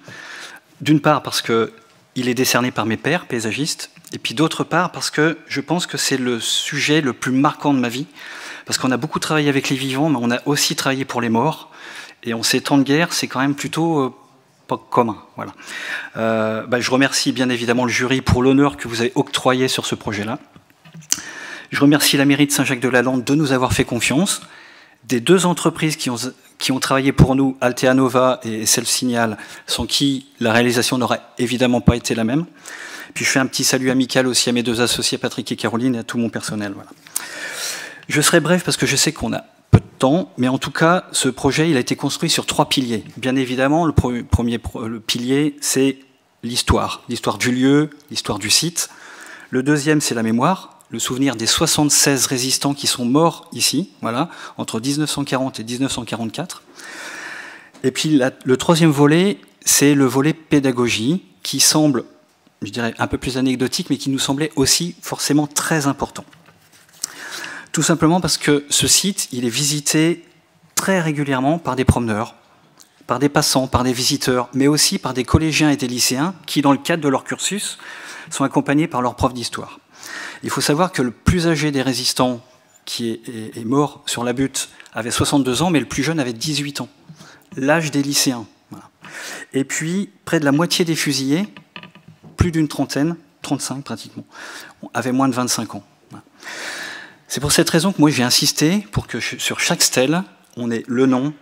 D'une part, parce qu'il est décerné par mes pairs paysagistes, et puis d'autre part, parce que je pense que c'est le sujet le plus marquant de ma vie. Parce qu'on a beaucoup travaillé avec les vivants, mais on a aussi travaillé pour les morts. Et en ces temps de guerre, c'est quand même plutôt pas commun. Voilà. Je remercie bien évidemment le jury pour l'honneur que vous avez octroyé sur ce projet-là. Je remercie la mairie de Saint-Jacques-de-la-Lande de nous avoir fait confiance. Des 2 entreprises qui ont travaillé pour nous, Altea Nova et Self-Signal, sans qui la réalisation n'aurait évidemment pas été la même. Puis je fais un petit salut amical aussi à mes 2 associés, Patrick et Caroline, et à tout mon personnel. Voilà. Je serai bref parce que je sais qu'on a peu de temps, mais en tout cas, ce projet il a été construit sur 3 piliers. Bien évidemment, le pilier, c'est l'histoire du lieu, l'histoire du site. Le deuxième, c'est la mémoire, le souvenir des 76 résistants qui sont morts ici, voilà, entre 1940 et 1944. Et puis le troisième volet, c'est le volet pédagogie, qui semble, je dirais, un peu plus anecdotique, mais qui nous semblait aussi forcément très important. Tout simplement parce que ce site, il est visité très régulièrement par des promeneurs, par des passants, par des visiteurs, mais aussi par des collégiens et des lycéens qui, dans le cadre de leur cursus, sont accompagnés par leur prof d'histoire. Il faut savoir que le plus âgé des résistants qui est mort sur la butte avait 62 ans, mais le plus jeune avait 18 ans. L'âge des lycéens. Voilà. Et puis, près de la moitié des fusillés, plus d'une trentaine, 35 pratiquement, avaient moins de 25 ans. Voilà. C'est pour cette raison que moi j'ai insisté pour que sur chaque stèle, on ait le nom,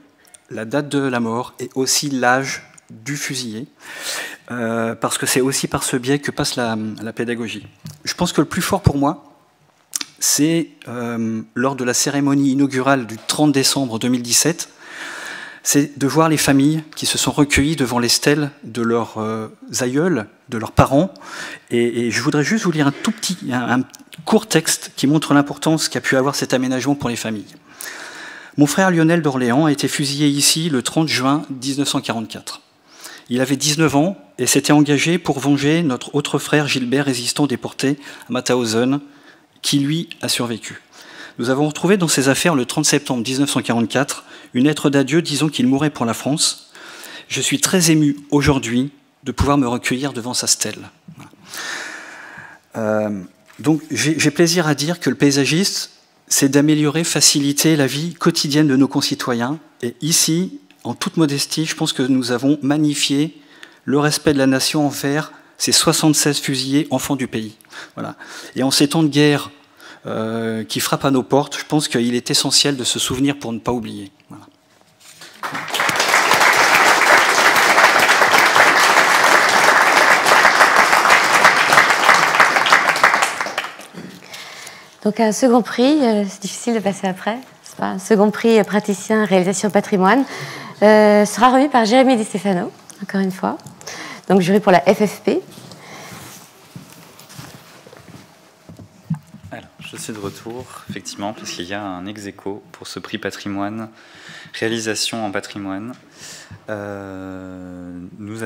la date de la mort et aussi l'âge du fusillé, parce que c'est aussi par ce biais que passe la pédagogie. Je pense que le plus fort pour moi, c'est lors de la cérémonie inaugurale du 30 décembre 2017, c'est de voir les familles qui se sont recueillies devant les stèles de leurs aïeuls, de leurs parents. Et je voudrais juste vous lire un court texte qui montre l'importance qu'a pu avoir cet aménagement pour les familles. Mon frère Lionel d'Orléans a été fusillé ici le 30 juin 1944. Il avait 19 ans et s'était engagé pour venger notre autre frère Gilbert, résistant déporté à Mauthausen, qui lui a survécu. Nous avons retrouvé dans ses affaires le 30 septembre 1944 une lettre d'adieu disant qu'il mourrait pour la France. Je suis très ému aujourd'hui de pouvoir me recueillir devant sa stèle. Donc j'ai plaisir à dire que le paysagiste, c'est d'améliorer, faciliter la vie quotidienne de nos concitoyens. Et ici, en toute modestie, je pense que nous avons magnifié le respect de la nation envers ces 76 fusillés enfants du pays. Voilà. Et en ces temps de guerre qui frappent à nos portes, je pense qu'il est essentiel de se souvenir pour ne pas oublier. Voilà. Donc un second prix, c'est difficile de passer après, c'est pas un second prix praticien réalisation patrimoine, sera remis par Jérémy Di Stefano, encore une fois, donc jury pour la FFP. Alors, je suis de retour, effectivement, puisqu'il y a un ex-aequo pour ce prix patrimoine, réalisation en patrimoine. Nous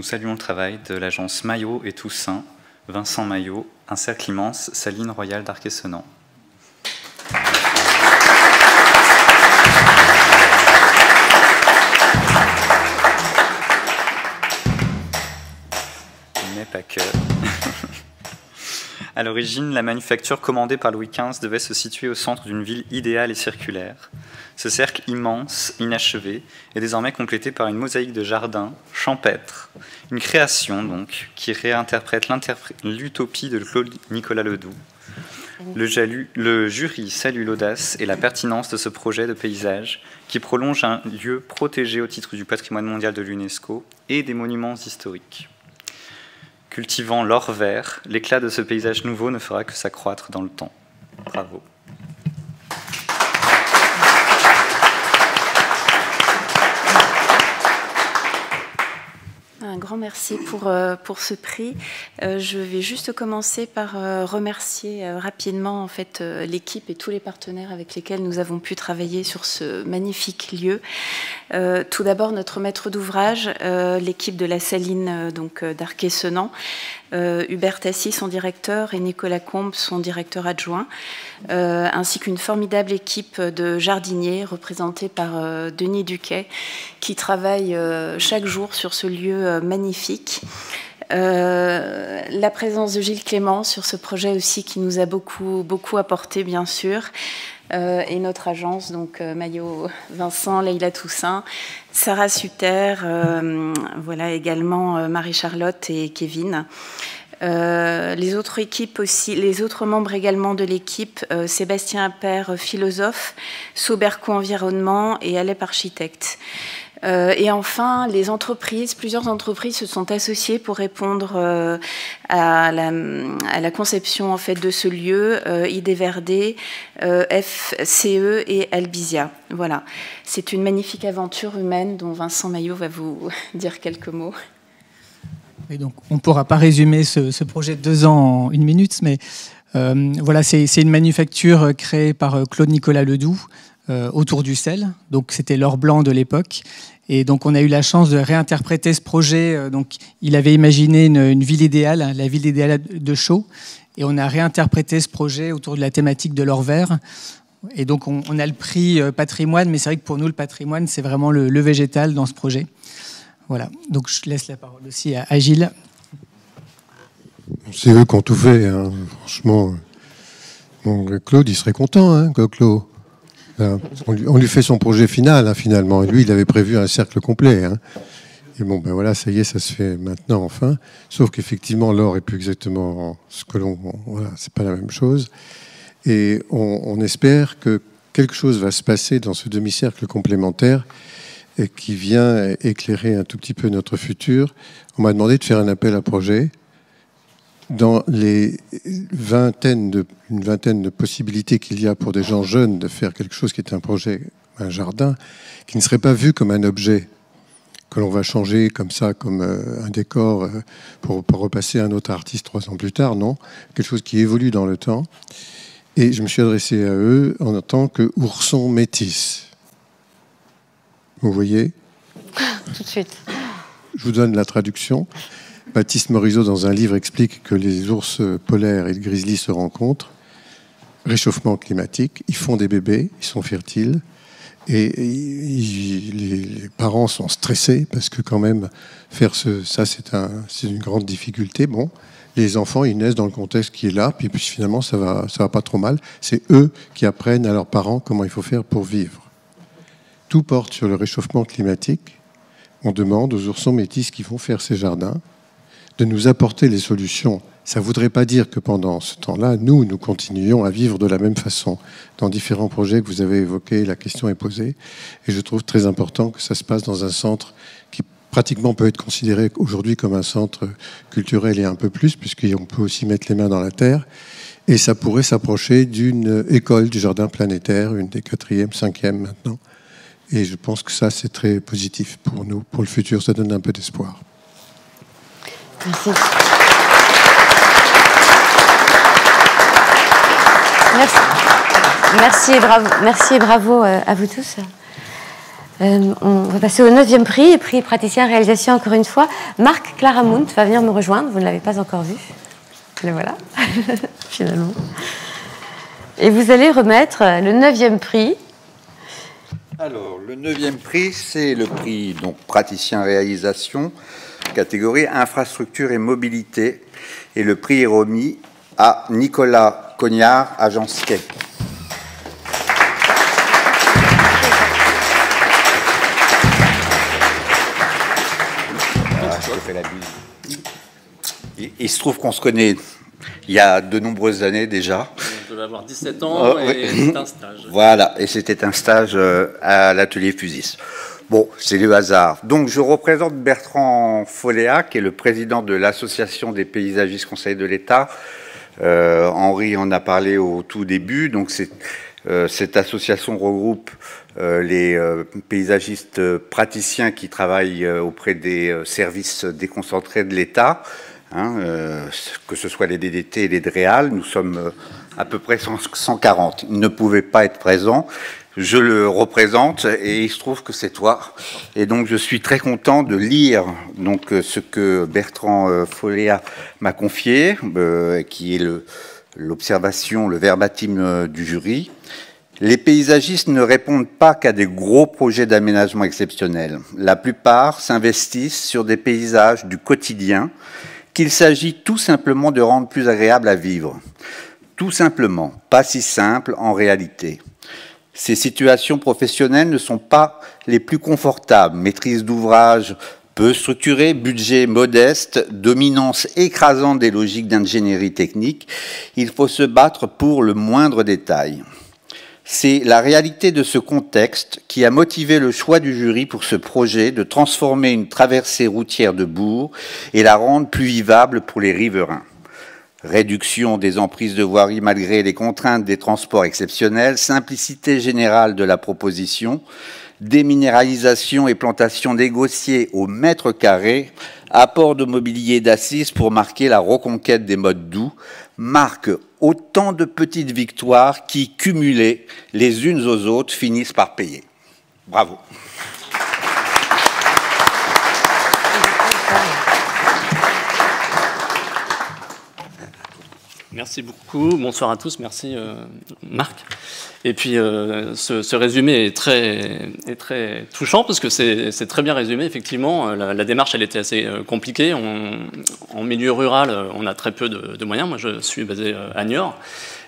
saluons le travail de l'agence Maillot et Toussaint, Vincent Maillot, un cercle immense, Saline Royale d'Arquet-Senans. Mais pas que. À l'origine, la manufacture commandée par Louis XV devait se situer au centre d'une ville idéale et circulaire. Ce cercle immense, inachevé, est désormais complété par une mosaïque de jardins champêtres. Une création, donc, qui réinterprète l'utopie de Claude Nicolas Ledoux. Le jury salue l'audace et la pertinence de ce projet de paysage qui prolonge un lieu protégé au titre du patrimoine mondial de l'UNESCO et des monuments historiques. Cultivant l'or vert, l'éclat de ce paysage nouveau ne fera que s'accroître dans le temps. Bravo. Un grand merci pour ce prix. Je vais juste commencer par remercier rapidement en fait, l'équipe et tous les partenaires avec lesquels nous avons pu travailler sur ce magnifique lieu. Tout d'abord, notre maître d'ouvrage, l'équipe de la Saline d'Arquet-Senans, Hubert Tassi, son directeur, et Nicolas Combe, son directeur adjoint, ainsi qu'une formidable équipe de jardiniers représentée par Denis Duquet, qui travaille chaque jour sur ce lieu magnifique. La présence de Gilles Clément sur ce projet aussi qui nous a beaucoup apporté, bien sûr. Et notre agence, donc Maillot Vincent, Leïla Toussaint, Sarah Sutter, voilà également Marie-Charlotte et Kevin. Les autres équipes aussi, les autres membres également de l'équipe, Sébastien Appert, philosophe, Sauberco Environnement et Alep Architecte. Et enfin, les entreprises, plusieurs entreprises se sont associées pour répondre à la conception en fait de ce lieu, ID Verde, FCE et Albizia. Voilà, c'est une magnifique aventure humaine dont Vincent Maillot va vous dire quelques mots. Et donc, on ne pourra pas résumer ce projet de 2 ans en 1 minute, mais voilà, c'est une manufacture créée par Claude Nicolas Ledoux, autour du sel, donc c'était l'or blanc de l'époque, et donc on a eu la chance de réinterpréter ce projet. Donc il avait imaginé une ville idéale, la ville idéale de Chaux, et on a réinterprété ce projet autour de la thématique de l'or vert. Et donc on a le prix patrimoine, mais c'est vrai que pour nous le patrimoine c'est vraiment le végétal dans ce projet. Voilà, donc je laisse la parole aussi à Gilles. C'est eux qui ont tout fait, hein. Franchement. Bon, Claude, il serait content, hein, Claude. On lui fait son projet final, hein, finalement. Et lui, il avait prévu un cercle complet. Hein. Et bon, ben voilà, ça y est, ça se fait maintenant, enfin. Sauf qu'effectivement, l'or est plus exactement ce que l'on... Voilà, c'est pas la même chose. Et on espère que quelque chose va se passer dans ce demi-cercle complémentaire et qui vient éclairer un tout petit peu notre futur. On m'a demandé de faire un appel à projet. Dans les une vingtaine de possibilités qu'il y a pour des gens jeunes de faire quelque chose qui est un projet, un jardin, qui ne serait pas vu comme un objet que l'on va changer comme ça, comme un décor pour repasser à un autre artiste 3 ans plus tard, non. Quelque chose qui évolue dans le temps. Et je me suis adressé à eux en tant que ourson métis. Vous voyez ? Tout de suite. Je vous donne la traduction. Baptiste Morisot, dans un livre, explique que les ours polaires et le grizzly se rencontrent. Réchauffement climatique, ils font des bébés, ils sont fertiles. Et les parents sont stressés parce que quand même, faire ça, c'est une grande difficulté. Bon, les enfants, ils naissent dans le contexte qui est là, puis finalement, ça va pas trop mal. C'est eux qui apprennent à leurs parents comment il faut faire pour vivre. tout porte sur le réchauffement climatique. On demande aux oursons métis qui vont faire ces jardins de nous apporter les solutions. Ça ne voudrait pas dire que pendant ce temps-là, nous continuions à vivre de la même façon. Dans différents projets que vous avez évoqués, la question est posée. Et je trouve très important que ça se passe dans un centre qui pratiquement peut être considéré aujourd'hui comme un centre culturel et un peu plus, puisqu'on peut aussi mettre les mains dans la terre. Et ça pourrait s'approcher d'une école du jardin planétaire, une des 4e, 5e maintenant. Et je pense que ça, c'est très positif pour nous, pour le futur. Ça donne un peu d'espoir. Merci. Merci et bravo à vous tous. On va passer au 9e prix, prix praticien réalisation encore une fois. Marc Claramunt va venir me rejoindre, vous ne l'avez pas encore vu. Le voilà, finalement. Et vous allez remettre le 9e prix. Alors, le 9e prix, c'est le prix donc, praticien réalisation, catégorie infrastructure et mobilité. Et le prix est remis à Nicolas Cognard, agence Quai. Voilà, je te fais la bise. Il se trouve qu'on se connaît il y a de nombreuses années déjà. Je devais avoir 17 ans et c'est un stage. Voilà, et c'était un stage à l'atelier Fusis. Bon, c'est le hasard. Donc, je représente Bertrand Folléa, qui est le président de l'Association des paysagistes conseillers de l'État. Henri en a parlé au tout début. Donc, cette association regroupe les paysagistes praticiens qui travaillent auprès des services déconcentrés de l'État, que ce soit les DDT et les DREAL. Nous sommes à peu près 140. Ils ne pouvaient pas être présents. Je le représente et il se trouve que c'est toi. Et donc je suis très content de lire donc ce que Bertrand Folléa m'a confié, qui est l'observation, le verbatim du jury. Les paysagistes ne répondent pas qu'à des gros projets d'aménagement exceptionnels. La plupart s'investissent sur des paysages du quotidien qu'il s'agit tout simplement de rendre plus agréable à vivre. Tout simplement, pas si simple en réalité. Ces situations professionnelles ne sont pas les plus confortables. Maîtrise d'ouvrage peu structurée, budget modeste, dominance écrasante des logiques d'ingénierie technique. Il faut se battre pour le moindre détail. C'est la réalité de ce contexte qui a motivé le choix du jury pour ce projet de transformer une traversée routière de bourg et la rendre plus vivable pour les riverains. Réduction des emprises de voirie malgré les contraintes des transports exceptionnels, simplicité générale de la proposition, déminéralisation et plantation négociée au mètre carré, apport de mobilier d'assises pour marquer la reconquête des modes doux, marquent autant de petites victoires qui, cumulées les unes aux autres, finissent par payer. Bravo. Merci beaucoup, bonsoir à tous, merci Marc. Et puis ce résumé est très touchant parce que c'est très bien résumé, effectivement. La démarche, elle était assez compliquée. En milieu rural, on a très peu de moyens. Moi, je suis basé à Niort.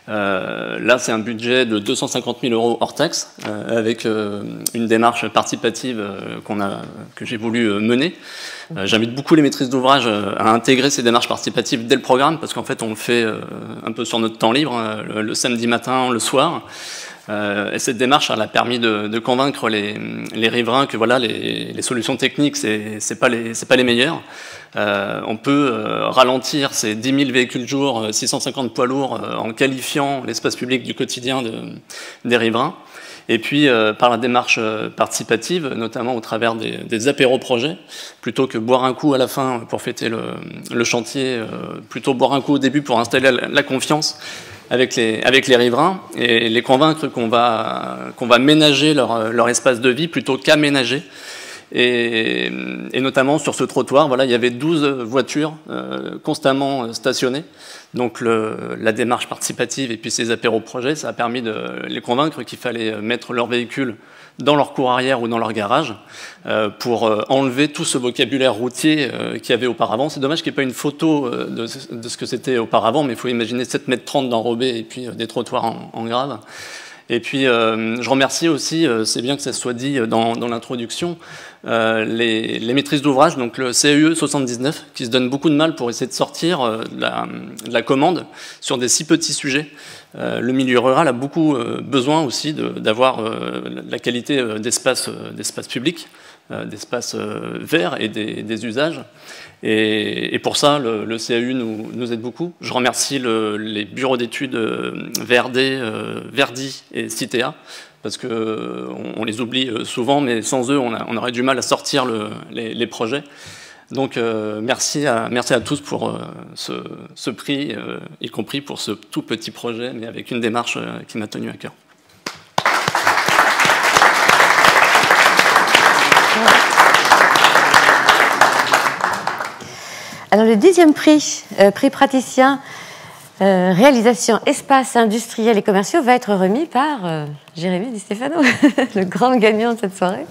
Là, c'est un budget de 250 000 € hors taxe, avec une démarche participative que j'ai voulu mener. J'invite beaucoup les maîtrises d'ouvrage à intégrer ces démarches participatives dès le programme, parce qu'en fait, on le fait un peu sur notre temps libre, le samedi matin, le soir. Et cette démarche, elle a permis de convaincre les riverains que voilà, les solutions techniques, c'est pas les meilleures. On peut ralentir ces 10 000 véhicules jour, 650 poids lourds, en qualifiant l'espace public du quotidien des riverains. Et puis, par la démarche participative, notamment au travers des apéros-projets, plutôt que boire un coup à la fin pour fêter le chantier, plutôt boire un coup au début pour installer la confiance avec les riverains et les convaincre qu'on va ménager leur espace de vie plutôt qu'aménager. Et notamment sur ce trottoir, voilà, il y avait 12 voitures constamment stationnées. Donc la démarche participative et puis ces apéros-projets, ça a permis de les convaincre qu'il fallait mettre leur véhicule dans leur cour arrière ou dans leur garage pour enlever tout ce vocabulaire routier qu'il y avait auparavant. C'est dommage qu'il n'y ait pas une photo de ce que c'était auparavant, mais il faut imaginer 7,30 m d'enrobés et puis des trottoirs en grave. Et puis, je remercie aussi, c'est bien que ça soit dit dans l'introduction, les maîtrises d'ouvrage, donc le CEE 79, qui se donne beaucoup de mal pour essayer de sortir de la commande sur des si petits sujets. Le milieu rural a beaucoup besoin aussi d'avoir la qualité d'espace public, d'espace vert et des usages. Et pour ça, le CAU nous aide beaucoup. Je remercie les bureaux d'études VRD, Verdi et Citea, parce qu'on les oublie souvent, mais sans eux, on aurait du mal à sortir les projets. Donc merci à tous pour ce prix, y compris pour ce tout petit projet, mais avec une démarche qui m'a tenu à cœur. Alors le 10e prix, prix praticien, réalisation espaces industriels et commerciaux, va être remis par Jérémy Di Stefano, le grand gagnant de cette soirée.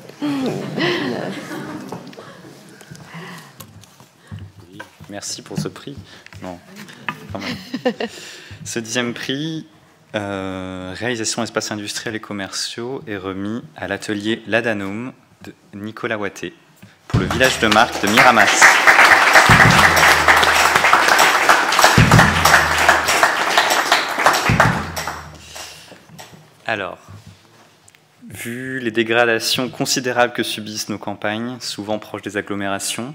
Merci pour ce prix. Non, quand même. Ce 10e prix, réalisation espaces industriels et commerciaux, est remis à l'atelier Ladanum de Nicolas Watté pour le village de Marques de Miramas. Alors, vu les dégradations considérables que subissent nos campagnes, souvent proches des agglomérations,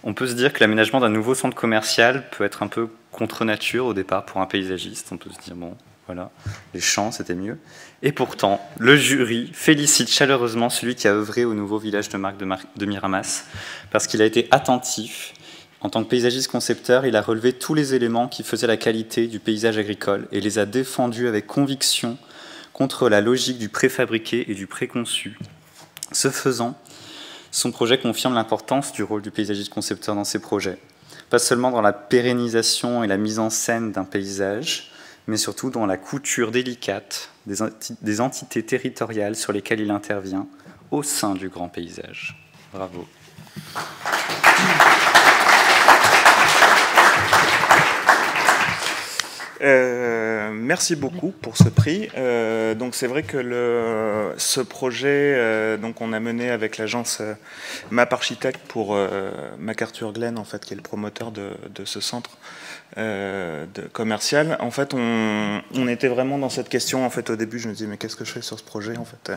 on peut se dire que l'aménagement d'un nouveau centre commercial peut être un peu contre nature au départ pour un paysagiste. On peut se dire, bon, voilà, les champs, c'était mieux. Et pourtant, le jury félicite chaleureusement celui qui a œuvré au nouveau village de Marques de Miramas, parce qu'il a été attentif. En tant que paysagiste concepteur, il a relevé tous les éléments qui faisaient la qualité du paysage agricole et les a défendus avec conviction contre la logique du préfabriqué et du préconçu. Ce faisant, son projet confirme l'importance du rôle du paysagiste concepteur dans ses projets, pas seulement dans la pérennisation et la mise en scène d'un paysage, mais surtout dans la couture délicate des entités territoriales sur lesquelles il intervient au sein du grand paysage. Bravo. Merci beaucoup pour ce prix. Donc c'est vrai que ce projet, donc on a mené avec l'agence MAP Architecte pour MacArthur Glen, en fait, qui est le promoteur de ce centre commercial. En fait, on était vraiment dans cette question. En fait, au début, je me disais mais qu'est-ce que je fais sur ce projet, en fait,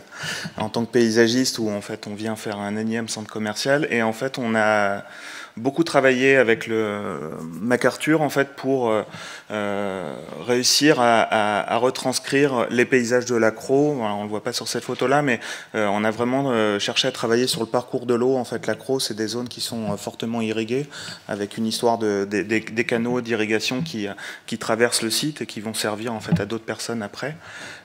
en tant que paysagiste, où en fait on vient faire un énième centre commercial. Et en fait, on a beaucoup travaillé avec le MacArthur, en fait, pour réussir à retranscrire les paysages de l'Accro. Voilà, on ne le voit pas sur cette photo-là, mais on a vraiment cherché à travailler sur le parcours de l'eau. En fait, l'Accro, c'est des zones qui sont fortement irriguées, avec une histoire des canaux d'irrigation qui traversent le site et qui vont servir, en fait, à d'autres personnes après.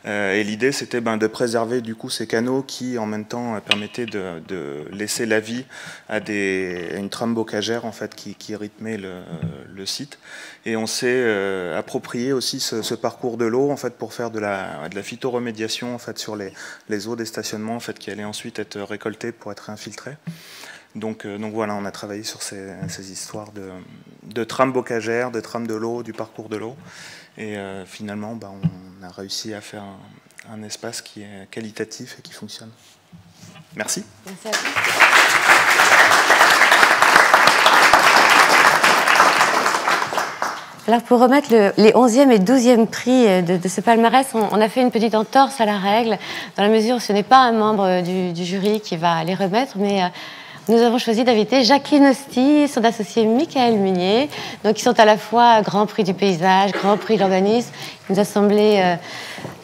Et l'idée, c'était de préserver du coup ces canaux qui, en même temps, permettaient de laisser la vie à une trame bocagère, en fait, qui rythmait le site. Et on s'est approprié aussi ce parcours de l'eau, en fait, pour faire de la phytoremédiation, en fait, sur les eaux des stationnements, en fait, qui allaient ensuite être récoltées pour être infiltrées. Donc voilà, on a travaillé sur ces histoires de trames bocagères, de trames de l'eau, du parcours de l'eau. Et finalement, on a réussi à faire un espace qui est qualitatif et qui fonctionne. Merci. Merci à vous. Alors pour remettre les 11e et 12e prix de ce palmarès, on a fait une petite entorse à la règle, dans la mesure où ce n'est pas un membre du jury qui va les remettre, mais nous avons choisi d'inviter Jacqueline Hosty, son associé Michael Munier, donc qui sont à la fois Grand Prix du paysage, Grand Prix de l'urbanisme. Il nous a semblé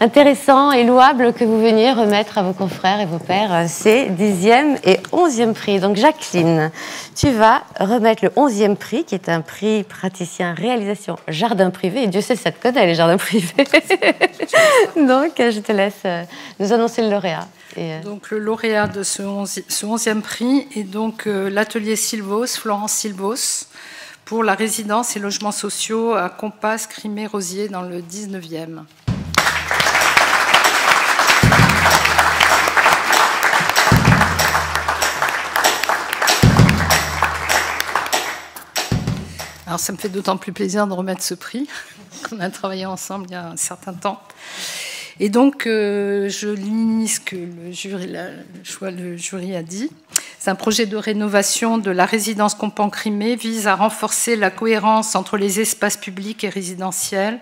intéressant et louable que vous veniez remettre à vos confrères et vos pairs ces 10e et 11e prix. Donc Jacqueline, tu vas remettre le 11e prix, qui est un prix praticien réalisation jardin privé. Et Dieu sait si ça te connaît, les jardins privés. Donc je te laisse nous annoncer le lauréat. Donc le lauréat de ce 11e prix est donc l'atelier Silvos, Florence Silvos, pour la résidence et logements sociaux à Compas, Crimée-Rosier dans le 19e. Alors ça me fait d'autant plus plaisir de remettre ce prix, qu'on a travaillé ensemble il y a un certain temps. Et donc, je lis ce que le jury a dit. C'est un projet de rénovation de la résidence Compan-Crimée, vise à renforcer la cohérence entre les espaces publics et résidentiels,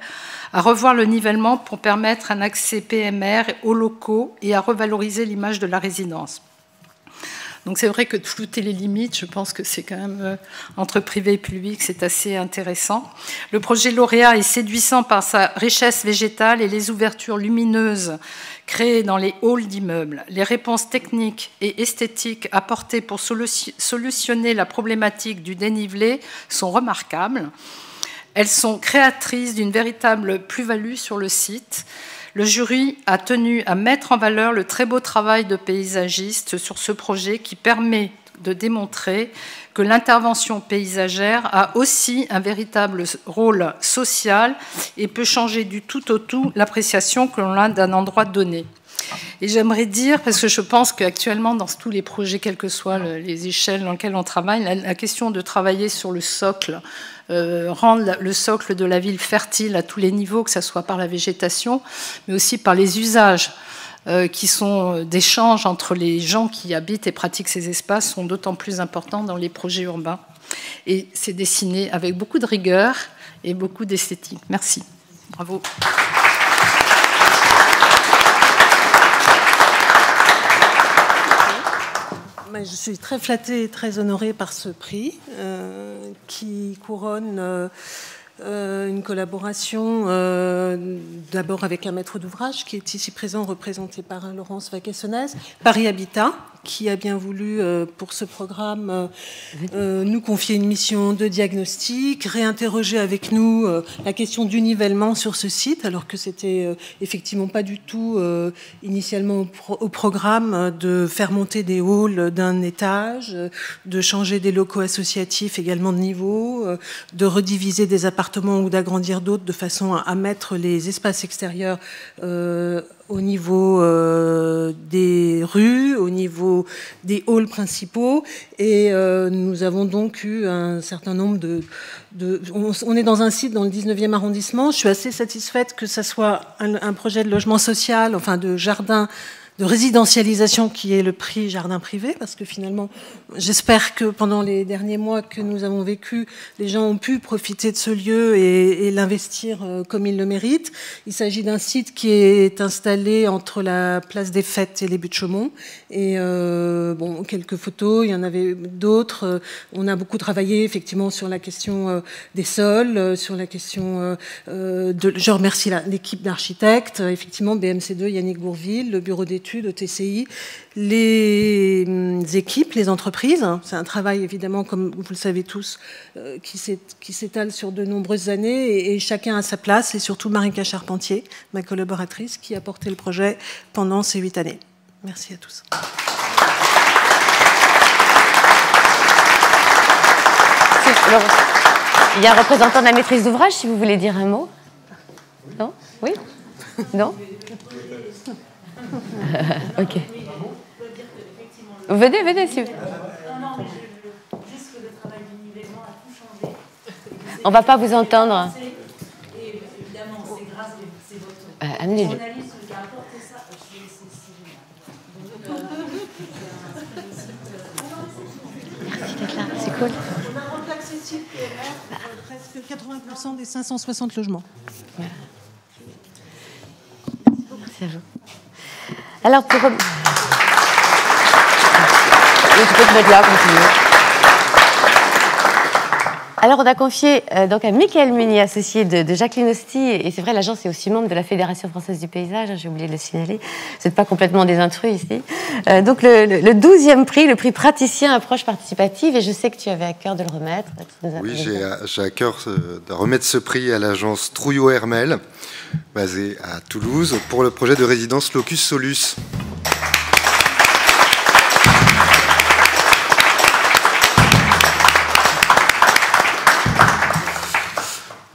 à revoir le nivellement pour permettre un accès PMR aux locaux et à revaloriser l'image de la résidence. Donc c'est vrai que de flouter les limites, je pense que c'est quand même, entre privé et public, c'est assez intéressant. Le projet lauréat est séduisant par sa richesse végétale et les ouvertures lumineuses créées dans les halls d'immeubles. Les réponses techniques et esthétiques apportées pour solutionner la problématique du dénivelé sont remarquables. Elles sont créatrices d'une véritable plus-value sur le site. Le jury a tenu à mettre en valeur le très beau travail de paysagistes sur ce projet qui permet de démontrer que l'intervention paysagère a aussi un véritable rôle social et peut changer du tout au tout l'appréciation que l'on a d'un endroit donné. Et j'aimerais dire, parce que je pense qu'actuellement, dans tous les projets, quelles que soient les échelles dans lesquelles on travaille, la question de travailler sur le socle, rendre le socle de la ville fertile à tous les niveaux, que ce soit par la végétation, mais aussi par les usages qui sont d'échange entre les gens qui habitent et pratiquent ces espaces, sont d'autant plus importants dans les projets urbains. Et c'est dessiné avec beaucoup de rigueur et beaucoup d'esthétique. Merci. Bravo. Je suis très flattée et très honorée par ce prix qui couronne une collaboration d'abord avec un maître d'ouvrage qui est ici présent, représenté par Laurence Vaquessonès, Paris Habitat, qui a bien voulu, pour ce programme, nous confier une mission de diagnostic, réinterroger avec nous la question du nivellement sur ce site, alors que c'était effectivement pas du tout initialement au programme de faire monter des halls d'un étage, de changer des locaux associatifs également de niveau, de rediviser des appartements ou d'agrandir d'autres de façon à mettre les espaces extérieurs au niveau des rues, au niveau des halls principaux. Et nous avons donc eu un certain nombre on est dans un site dans le 19e arrondissement. Je suis assez satisfaite que ça soit un projet de logement social, enfin de jardin, de résidentialisation qui est le prix jardin privé, parce que finalement, j'espère que pendant les derniers mois que nous avons vécu, les gens ont pu profiter de ce lieu et l'investir comme ils le méritent. Il s'agit d'un site qui est installé entre la place des Fêtes et les Buttes-Chaumont. Et bon, quelques photos, il y en avait d'autres. On a beaucoup travaillé effectivement sur la question des sols, sur la question je remercie l'équipe d'architectes, effectivement BMC2, Yannick Bourville, le bureau d'études, au TCI, les équipes, les entreprises. C'est un travail, évidemment, comme vous le savez tous, qui s'étale sur de nombreuses années et chacun a sa place, et surtout Marika Charpentier, ma collaboratrice, qui a porté le projet pendant ces 8 années. Merci à tous. Alors, il y a un représentant de la maîtrise d'ouvrage, si vous voulez dire un mot. Non? Oui? Non? Ok. Venez, si vous... On ne va pas vous entendre. Amenez-le. Merci d'être là, c'est cool. On a rendu accessible presque 80% des 560 logements. Voilà. Merci à vous. Alors, pour... Oui, tu peux te mettre là, continuer. Alors, on a confié donc à Michael Munier, associé de Jacqueline Hosty, et c'est vrai, l'agence est aussi membre de la Fédération française du paysage, j'ai oublié de le signaler, vous n'êtes pas complètement des intrus ici. Donc, le 12e prix, le prix praticien approche participative, et je sais que tu avais à cœur de le remettre. Oui, j'ai à cœur de remettre ce prix à l'agence Trouillot-Hermel, basée à Toulouse, pour le projet de résidence Locus Solus.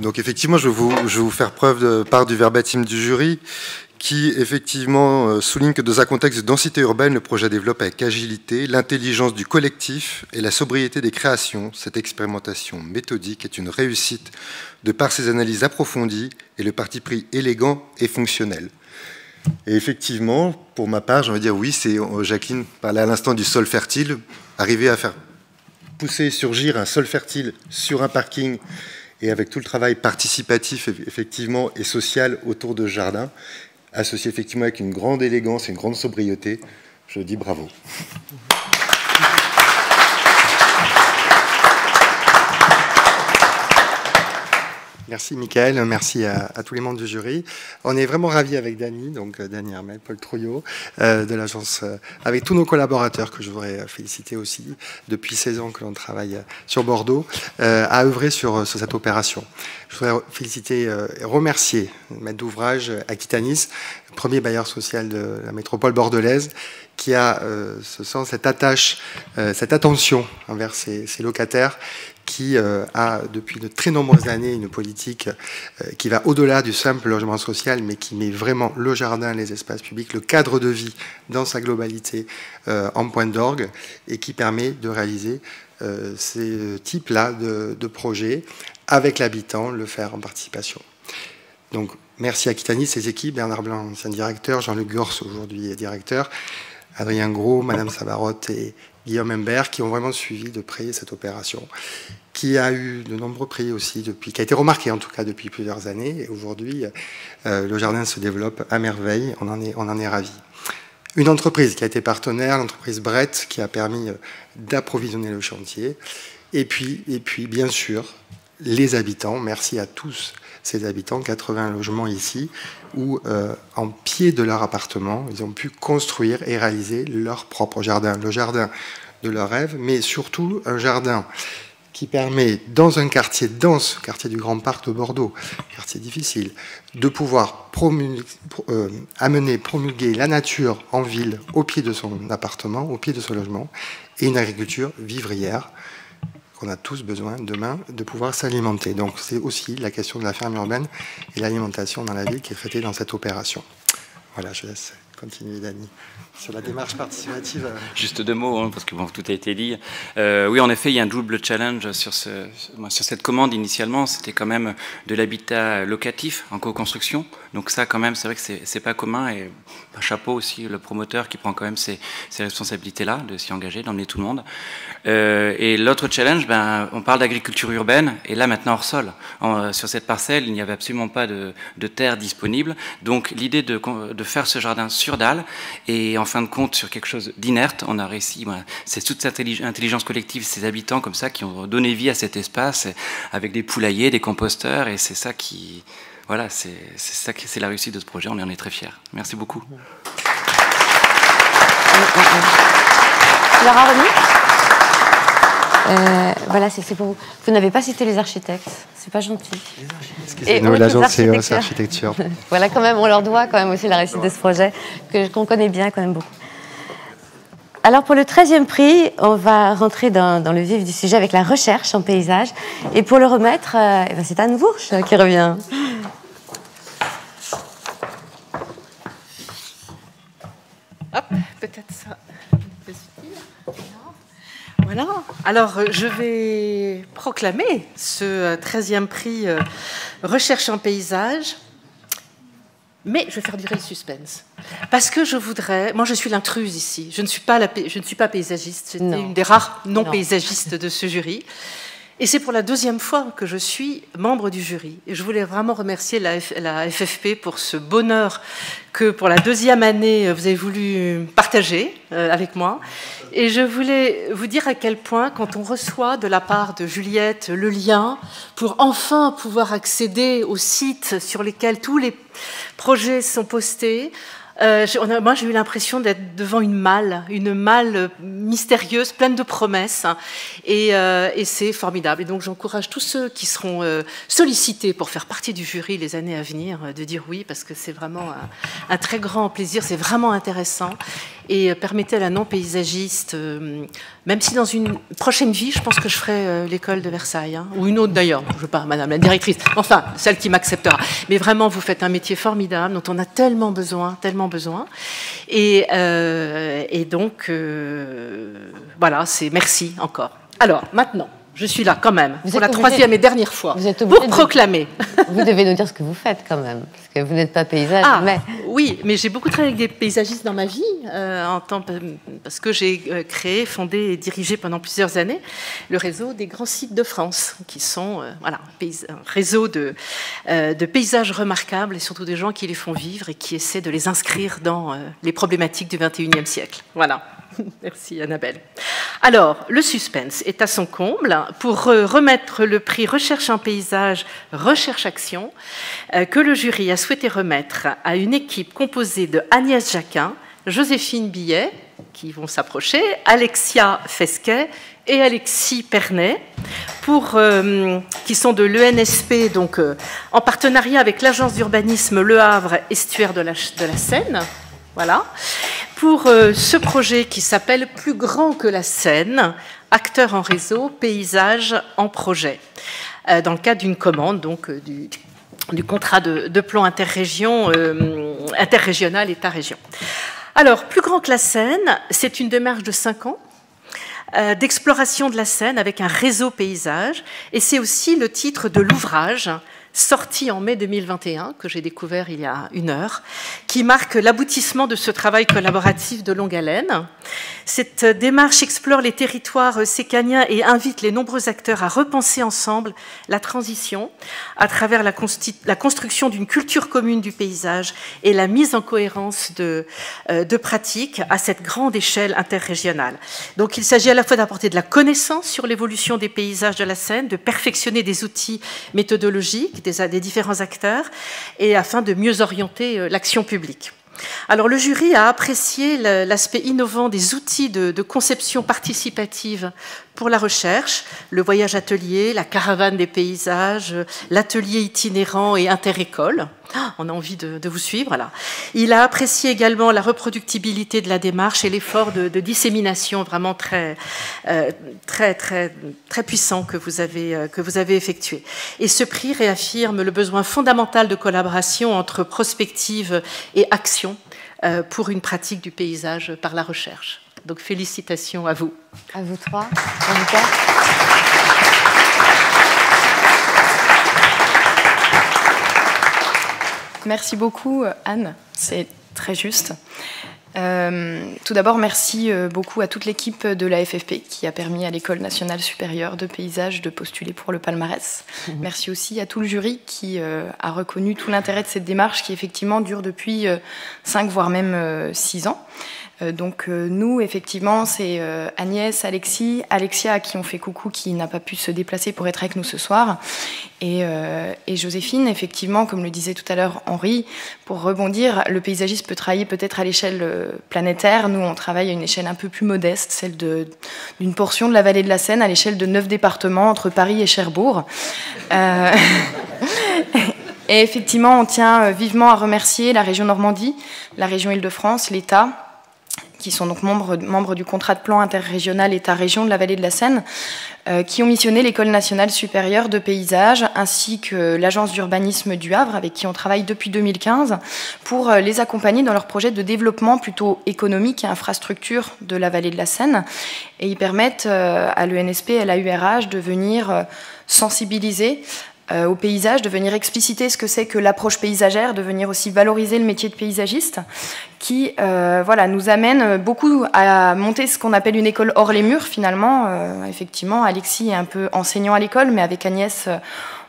Donc effectivement, je vais vous faire part du verbatim du jury, qui effectivement souligne que dans un contexte de densité urbaine, le projet développe avec agilité l'intelligence du collectif et la sobriété des créations. Cette expérimentation méthodique est une réussite de par ses analyses approfondies et le parti pris élégant et fonctionnel. Et effectivement, pour ma part, j'ai envie de dire oui, Jacqueline parlait à l'instant du sol fertile, arriver à faire pousser, surgir un sol fertile sur un parking, et avec tout le travail participatif effectivement et social autour de ce jardin, associé effectivement avec une grande élégance et une grande sobriété, je dis bravo. Merci Mickaël, merci à tous les membres du jury. On est vraiment ravis avec Dany, donc Dany Hermel, Paul Trouillot, de l'agence, avec tous nos collaborateurs que je voudrais féliciter aussi, depuis 16 ans que l'on travaille sur Bordeaux, à œuvrer sur cette opération. Je voudrais féliciter et remercier le maître d'ouvrage Aquitanis, premier bailleur social de la métropole bordelaise, qui a cette attache, cette attention envers ses locataires, qui a depuis de très nombreuses années une politique qui va au-delà du simple logement social, mais qui met vraiment le jardin, les espaces publics, le cadre de vie dans sa globalité en point d'orgue, et qui permet de réaliser ces types-là de projets avec l'habitant, le faire en participation. Donc merci à Aquitanis, ses équipes, Bernard Blanc, ancien directeur, Jean-Luc Gors, aujourd'hui directeur, Adrien Gros, Madame Savarotte et Guillaume Imbert, qui ont vraiment suivi de près cette opération, qui a eu de nombreux prix aussi, qui a été remarqué en tout cas depuis plusieurs années. Et aujourd'hui, le jardin se développe à merveille, on en est ravis. Une entreprise qui a été partenaire, l'entreprise Brett, qui a permis d'approvisionner le chantier. Et puis, bien sûr, les habitants, merci à tous ces habitants, 80 logements ici, où en pied de leur appartement, ils ont pu construire et réaliser leur propre jardin, le jardin de leur rêve, mais surtout un jardin qui permet, dans un quartier dense, quartier du Grand Parc de Bordeaux, quartier difficile, de pouvoir promulguer la nature en ville, au pied de son appartement, au pied de son logement, et une agriculture vivrière, qu'on a tous besoin demain de pouvoir s'alimenter. Donc c'est aussi la question de la ferme urbaine et l'alimentation dans la ville qui est traitée dans cette opération. Voilà, je laisse continuer Dany sur la démarche participative. Juste deux mots, hein, parce que bon, tout a été dit. Oui, en effet, il y a un double challenge sur cette commande. Initialement, c'était quand même de l'habitat locatif en co-construction. Donc ça, quand même, c'est vrai que c'est pas commun. Et un chapeau aussi, le promoteur qui prend quand même ces responsabilités-là, de s'y engager, d'emmener tout le monde. Et l'autre challenge, on parle d'agriculture urbaine, et là maintenant hors sol. Sur cette parcelle, il n'y avait absolument pas de terre disponible. Donc l'idée de faire ce jardin sur dalle, et en fin de compte sur quelque chose d'inerte, on a réussi. C'est toute cette intelligence collective, ces habitants comme ça, qui ont donné vie à cet espace, avec des poulaillers, des composteurs, et c'est ça qui... Voilà, c'est la réussite de ce projet, on en est très fiers. Merci beaucoup. Laura Remy, voilà, c'est pour vous. Vous n'avez pas cité les architectes, c'est pas gentil. Excusez-nous, l'agence CEOS Architecture. Voilà, quand même, on leur doit quand même aussi la réussite de ce projet, qu'on connaît bien quand même beaucoup. Alors pour le 13e prix, on va rentrer dans le vif du sujet avec la recherche en paysage. Et pour le remettre, c'est Anne Vourche qui revient. Hop, peut-être ça. Voilà. Alors, je vais proclamer ce 13e prix Recherche en paysage. Mais je vais faire durer le suspense. Parce que je voudrais... Moi, je suis l'intruse ici. Je ne suis pas paysagiste. J'étais une des rares non-paysagistes de ce jury. Et c'est pour la 2e fois que je suis membre du jury. Et je voulais vraiment remercier la FFP pour ce bonheur que, pour la 2e année, vous avez voulu partager avec moi. Et je voulais vous dire à quel point, quand on reçoit de la part de Juliette le lien pour enfin pouvoir accéder aux sites sur lesquels tous les projets sont postés, moi j'ai eu l'impression d'être devant une malle mystérieuse, pleine de promesses, et c'est formidable. Et donc j'encourage tous ceux qui seront sollicités pour faire partie du jury les années à venir de dire oui, parce que c'est vraiment un très grand plaisir, c'est vraiment intéressant. Et permettez à la non-paysagiste, même si dans une prochaine vie, je pense que je ferai l'école de Versailles, hein, ou une autre d'ailleurs, je ne veux pas, madame la directrice, enfin, celle qui m'acceptera. Mais vraiment, vous faites un métier formidable, dont on a tellement besoin, et donc, voilà, c'est merci encore. Alors, maintenant, je suis là quand même, pour la troisième et dernière fois, pour proclamer. Vous devez nous dire ce que vous faites quand même, parce que vous n'êtes pas paysage. Mais... Oui, mais j'ai beaucoup travaillé avec des paysagistes dans ma vie, parce que j'ai créé, fondé et dirigé pendant plusieurs années le réseau des grands sites de France, qui sont un réseau de paysages remarquables et surtout des gens qui les font vivre et qui essaient de les inscrire dans les problématiques du XXIe siècle. Voilà. Merci Annabelle. Alors, le suspense est à son comble pour remettre le prix Recherche en paysage, Recherche Action, que le jury a souhaité remettre à une équipe composée de Agnès Jacquin, Joséphine Billet, qui vont s'approcher, Alexia Fesquet et Alexis Pernet, qui sont de l'ENSP, donc en partenariat avec l'agence d'urbanisme Le Havre, estuaire de la Seine. Voilà. Pour ce projet qui s'appelle Plus grand que la Seine, acteurs en réseau, paysage en projet, dans le cadre d'une commande, donc du contrat de plan interrégional État-région. Alors, Plus grand que la Seine, c'est une démarche de 5 ans d'exploration de la Seine avec un réseau paysage, et c'est aussi le titre de l'ouvrage sorti en mai 2021, que j'ai découvert il y a 1 heure, qui marque l'aboutissement de ce travail collaboratif de longue haleine. Cette démarche explore les territoires sécaniens et invite les nombreux acteurs à repenser ensemble la transition à travers la construction d'une culture commune du paysage et la mise en cohérence de pratiques à cette grande échelle interrégionale. Donc il s'agit à la fois d'apporter de la connaissance sur l'évolution des paysages de la Seine, de perfectionner des outils méthodologiques des différents acteurs, et afin de mieux orienter l'action publique. Alors le jury a apprécié l'aspect innovant des outils de conception participative pour la recherche, le voyage atelier, la caravane des paysages, l'atelier itinérant et interécole. On a envie de vous suivre là. Il a apprécié également la reproductibilité de la démarche et l'effort de dissémination vraiment très puissant que vous avez effectué. Et ce prix réaffirme le besoin fondamental de collaboration entre prospective et action pour une pratique du paysage par la recherche. Donc félicitations à vous. À vous trois. Merci beaucoup Anne, c'est très juste. Tout d'abord, merci beaucoup à toute l'équipe de la FFP qui a permis à l'École nationale supérieure de paysage de postuler pour le palmarès. Merci aussi à tout le jury qui a reconnu tout l'intérêt de cette démarche qui effectivement dure depuis 5 voire même 6 ans. Donc nous, effectivement, c'est Agnès, Alexis, Alexia à qui on fait coucou, qui n'a pas pu se déplacer pour être avec nous ce soir, et Joséphine, effectivement, comme le disait tout à l'heure Henri, pour rebondir, le paysagiste peut travailler peut-être à l'échelle planétaire. Nous, on travaille à une échelle un peu plus modeste, celle d'une portion de la vallée de la Seine à l'échelle de 9 départements entre Paris et Cherbourg. Et effectivement, on tient vivement à remercier la région Normandie, la région Île-de-France, l'État, qui sont donc membres du contrat de plan interrégional État-région de la vallée de la Seine, qui ont missionné l'École nationale supérieure de paysage ainsi que l'agence d'urbanisme du Havre, avec qui on travaille depuis 2015, pour les accompagner dans leur projet de développement plutôt économique et infrastructure de la vallée de la Seine. Et ils permettent à l'ENSP et à la URH de venir sensibiliser au paysage, de venir expliciter ce que c'est que l'approche paysagère, de venir aussi valoriser le métier de paysagiste, qui nous amène beaucoup à monter ce qu'on appelle une école hors les murs, finalement. Effectivement, Alexis est un peu enseignant à l'école, mais avec Agnès,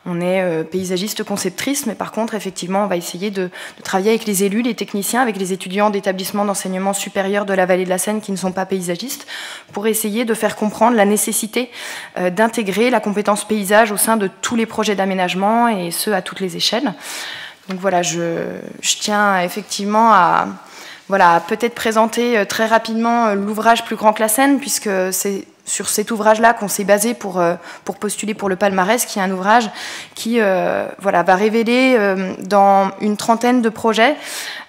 on est paysagiste conceptrice, mais par contre, effectivement, on va essayer de travailler avec les élus, les techniciens, avec les étudiants d'établissements d'enseignement supérieur de la vallée de la Seine qui ne sont pas paysagistes, pour essayer de faire comprendre la nécessité d'intégrer la compétence paysage au sein de tous les projets d'aménagement, et ce, à toutes les échelles. Donc voilà, je tiens effectivement à peut-être présenter très rapidement l'ouvrage Plus grand que la Seine, puisque c'est sur cet ouvrage-là qu'on s'est basé pour postuler pour le palmarès, qui est un ouvrage qui va révéler dans une trentaine de projets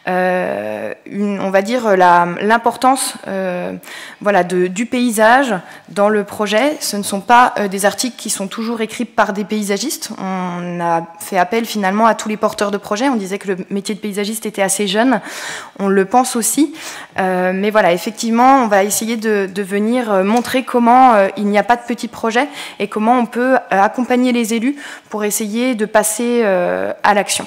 on va dire l'importance voilà, du paysage dans le projet. Ce ne sont pas des articles qui sont toujours écrits par des paysagistes. On a fait appel finalement à tous les porteurs de projets. On disait que le métier de paysagiste était assez jeune. On le pense aussi. Mais voilà, effectivement, on va essayer de venir montrer comment il n'y a pas de petits projets et comment on peut accompagner les élus pour essayer de passer à l'action.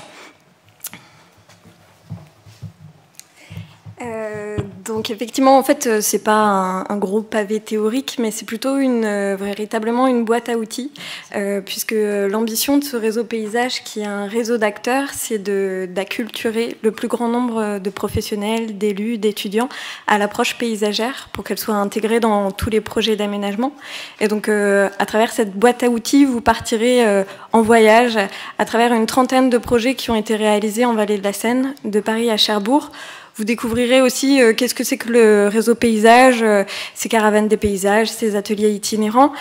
Donc effectivement, en fait, c'est pas un gros pavé théorique, mais c'est plutôt véritablement une boîte à outils, puisque l'ambition de ce réseau paysage, qui est un réseau d'acteurs, c'est d'acculturer le plus grand nombre de professionnels, d'élus, d'étudiants à l'approche paysagère, pour qu'elle soit intégrée dans tous les projets d'aménagement. Et donc, à travers cette boîte à outils, vous partirez en voyage à travers une trentaine de projets qui ont été réalisés en Vallée de la Seine, de Paris à Cherbourg. Vous découvrirez aussi qu'est-ce que c'est que le réseau paysage, ces caravanes des paysages, ces ateliers itinérants.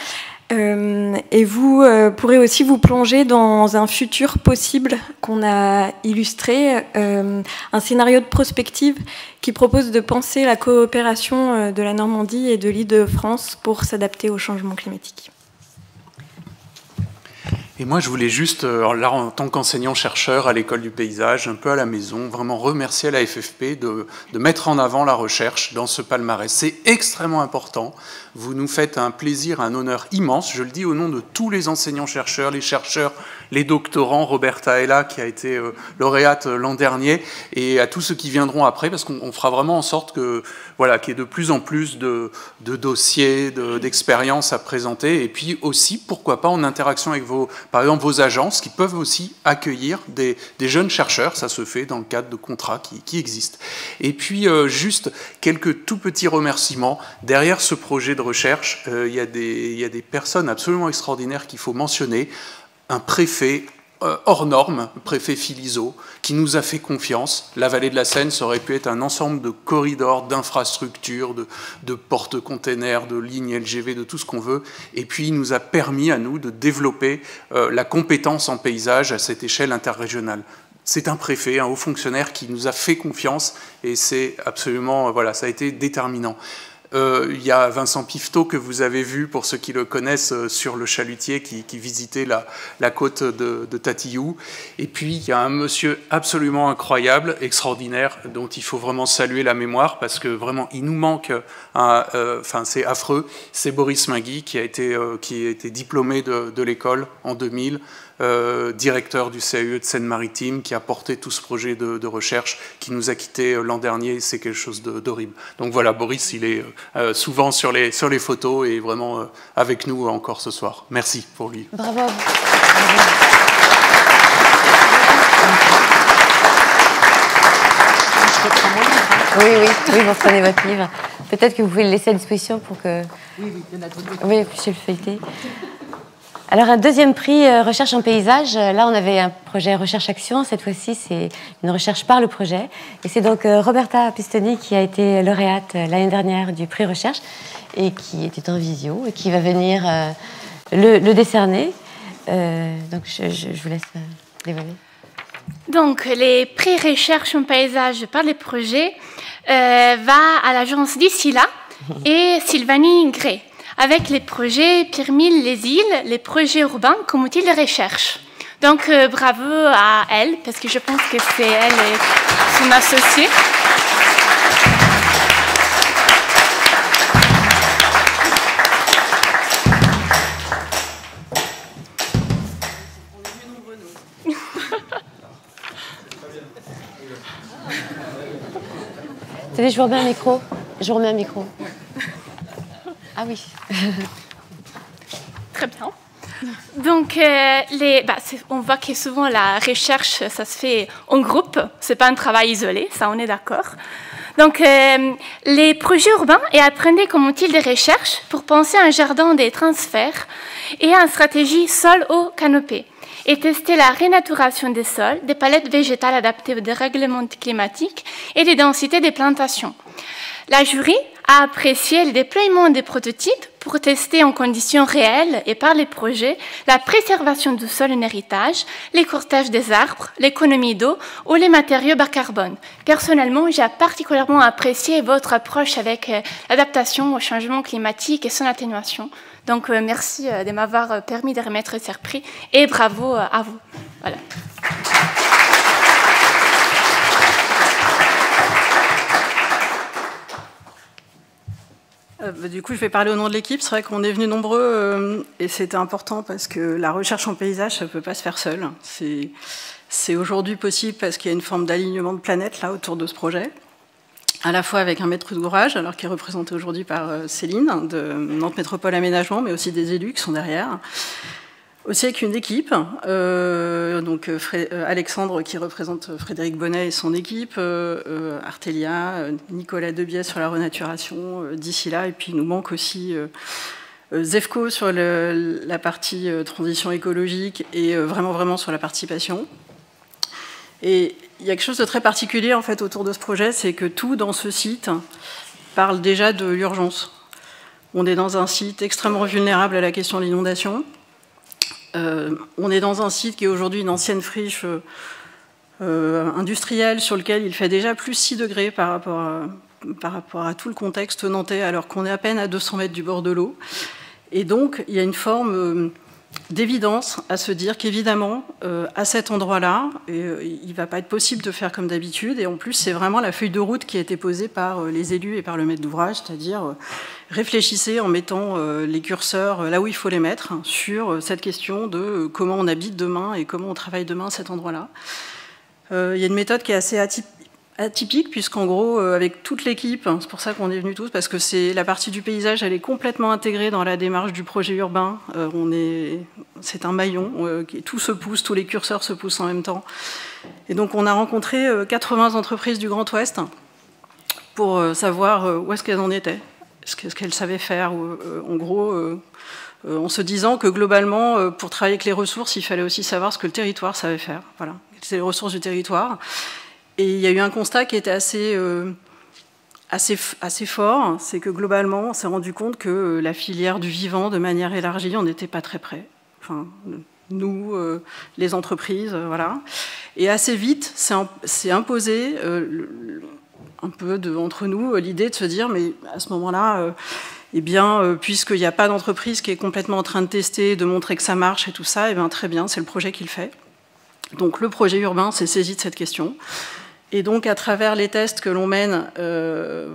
Et vous pourrez aussi vous plonger dans un futur possible qu'on a illustré, un scénario de prospective qui propose de penser la coopération de la Normandie et de l'Île-de-France pour s'adapter au changement climatique. Et moi, je voulais juste, là, en tant qu'enseignant-chercheur à l'école du paysage, un peu à la maison, vraiment remercier la FFP de mettre en avant la recherche dans ce palmarès. C'est extrêmement important. Vous nous faites un plaisir, un honneur immense. Je le dis au nom de tous les enseignants-chercheurs, les doctorants, Roberta est là, qui a été lauréate l'an dernier, et à tous ceux qui viendront après, parce qu'on fera vraiment en sorte que, voilà, qu'il y ait de plus en plus de dossiers, d'expériences à présenter, et puis aussi, pourquoi pas, en interaction avec par exemple, vos agences, qui peuvent aussi accueillir des jeunes chercheurs. Ça se fait dans le cadre de contrats qui existent. Et puis, juste quelques tout petits remerciements. Derrière ce projet de recherche, il y a des personnes absolument extraordinaires qu'il faut mentionner. Un préfet hors norme, le préfet Philiseau, qui nous a fait confiance. La vallée de la Seine, ça aurait pu être un ensemble de corridors, d'infrastructures, de porte-containers, de lignes LGV, de tout ce qu'on veut. Et puis, il nous a permis à nous de développer la compétence en paysage à cette échelle interrégionale. C'est un préfet, un haut fonctionnaire qui nous a fait confiance, et c'est absolument, voilà, ça a été déterminant. Il y a Vincent Pifteau, que vous avez vu, pour ceux qui le connaissent, sur le chalutier qui visitait la côte de Tatillou. Et puis, il y a un monsieur absolument incroyable, extraordinaire, dont il faut vraiment saluer la mémoire, parce que vraiment, il nous manque, enfin, c'est affreux. C'est Boris Mingui, qui a été diplômé de l'école en 2000, directeur du CAE de Seine-Maritime, qui a porté tout ce projet de recherche, qui nous a quittés l'an dernier. C'est quelque chose d'horrible. Donc voilà, Boris, il est souvent sur les photos et vraiment avec nous encore ce soir. Merci pour lui. Bravo. Oui, vous prenez votre livre. Peut-être que vous pouvez le laisser à disposition pour que... Oui, il y en a d'autres. Oui, puissiez le feuilleter. Alors, un deuxième prix recherche en paysage. Là, on avait un projet recherche-action. Cette fois-ci, c'est une recherche par le projet. Et c'est donc Roberta Pistoni qui a été lauréate l'année dernière du prix recherche et qui était en visio et qui va venir le décerner. Donc, je vous laisse dévoiler. Donc, les prix recherche en paysage par les projets va à l'agence d'Icila et Sylvanie Gray, avec les projets Pirmil les îles, les projets urbains comme outil de recherche. Donc, bravo à elle, parce que je pense que c'est elle et son associé. Attendez, je vous remets un micro. Je vous remets un micro. Ah oui. Très bien. Donc, on voit que souvent la recherche, ça se fait en groupe. Ce n'est pas un travail isolé, ça on est d'accord. Donc, les projets urbains et apprenez comme outil de recherche pour penser un jardin des transferts et une stratégie sol eau canopée et tester la renaturation des sols, des palettes végétales adaptées au dérèglement climatique et des densités des plantations. La jury a apprécié le déploiement des prototypes pour tester en conditions réelles et par les projets la préservation du sol en héritage, l'écourtage des arbres, l'économie d'eau ou les matériaux bas carbone. Personnellement, j'ai particulièrement apprécié votre approche avec l'adaptation au changement climatique et son atténuation. Donc, merci de m'avoir permis de remettre ce prix et bravo à vous. Voilà. Du coup, je vais parler au nom de l'équipe. C'est vrai qu'on est venus nombreux et c'était important parce que la recherche en paysage, ça ne peut pas se faire seul. C'est aujourd'hui possible parce qu'il y a une forme d'alignement de planète là autour de ce projet, à la fois avec un maître d'ouvrage, alors qui est représenté aujourd'hui par Céline de Nantes Métropole Aménagement, mais aussi des élus qui sont derrière. Aussi avec une équipe, donc Alexandre qui représente Frédéric Bonnet et son équipe, Artelia, Nicolas Debiais sur la renaturation d'ici là, et puis il nous manque aussi Zefco sur la partie transition écologique et vraiment sur la participation. Et il y a quelque chose de très particulier en fait autour de ce projet, c'est que tout dans ce site parle déjà de l'urgence. On est dans un site extrêmement vulnérable à la question de l'inondation. On est dans un site qui est aujourd'hui une ancienne friche industrielle sur lequel il fait déjà plus 6 degrés par rapport à tout le contexte nantais, alors qu'on est à peine à 200 mètres du bord de l'eau. Et donc, il y a une forme d'évidence à se dire qu'évidemment, à cet endroit-là, il ne va pas être possible de faire comme d'habitude. Et en plus, c'est vraiment la feuille de route qui a été posée par les élus et par le maître d'ouvrage, c'est-à-dire réfléchissez en mettant les curseurs là où il faut les mettre sur cette question de comment on habite demain et comment on travaille demain à cet endroit-là. Il y a une méthode qui est assez atypique, puisqu'en gros, avec toute l'équipe, c'est pour ça qu'on est venus tous, parce que c'est la partie du paysage, elle est complètement intégrée dans la démarche du projet urbain. C'est un maillon, tout se pousse, tous les curseurs se poussent en même temps. Et donc on a rencontré 80 entreprises du Grand Ouest pour savoir où est-ce qu'elles en étaient, ce qu'elles savaient faire, en gros, en se disant que globalement, pour travailler avec les ressources, il fallait aussi savoir ce que le territoire savait faire. Voilà, c'est les ressources du territoire. Et il y a eu un constat qui était assez fort, c'est que globalement, on s'est rendu compte que la filière du vivant, de manière élargie, on n'était pas très près. Enfin, nous, les entreprises, voilà. Et assez vite, c'est imposé un peu entre nous l'idée de se dire, mais à ce moment-là, eh bien, puisqu'il n'y a pas d'entreprise qui est complètement en train de tester, de montrer que ça marche et tout ça, eh bien, très bien, c'est le projet qui le fait. Donc le projet urbain s'est saisi de cette question. Et donc, à travers les tests que l'on mène,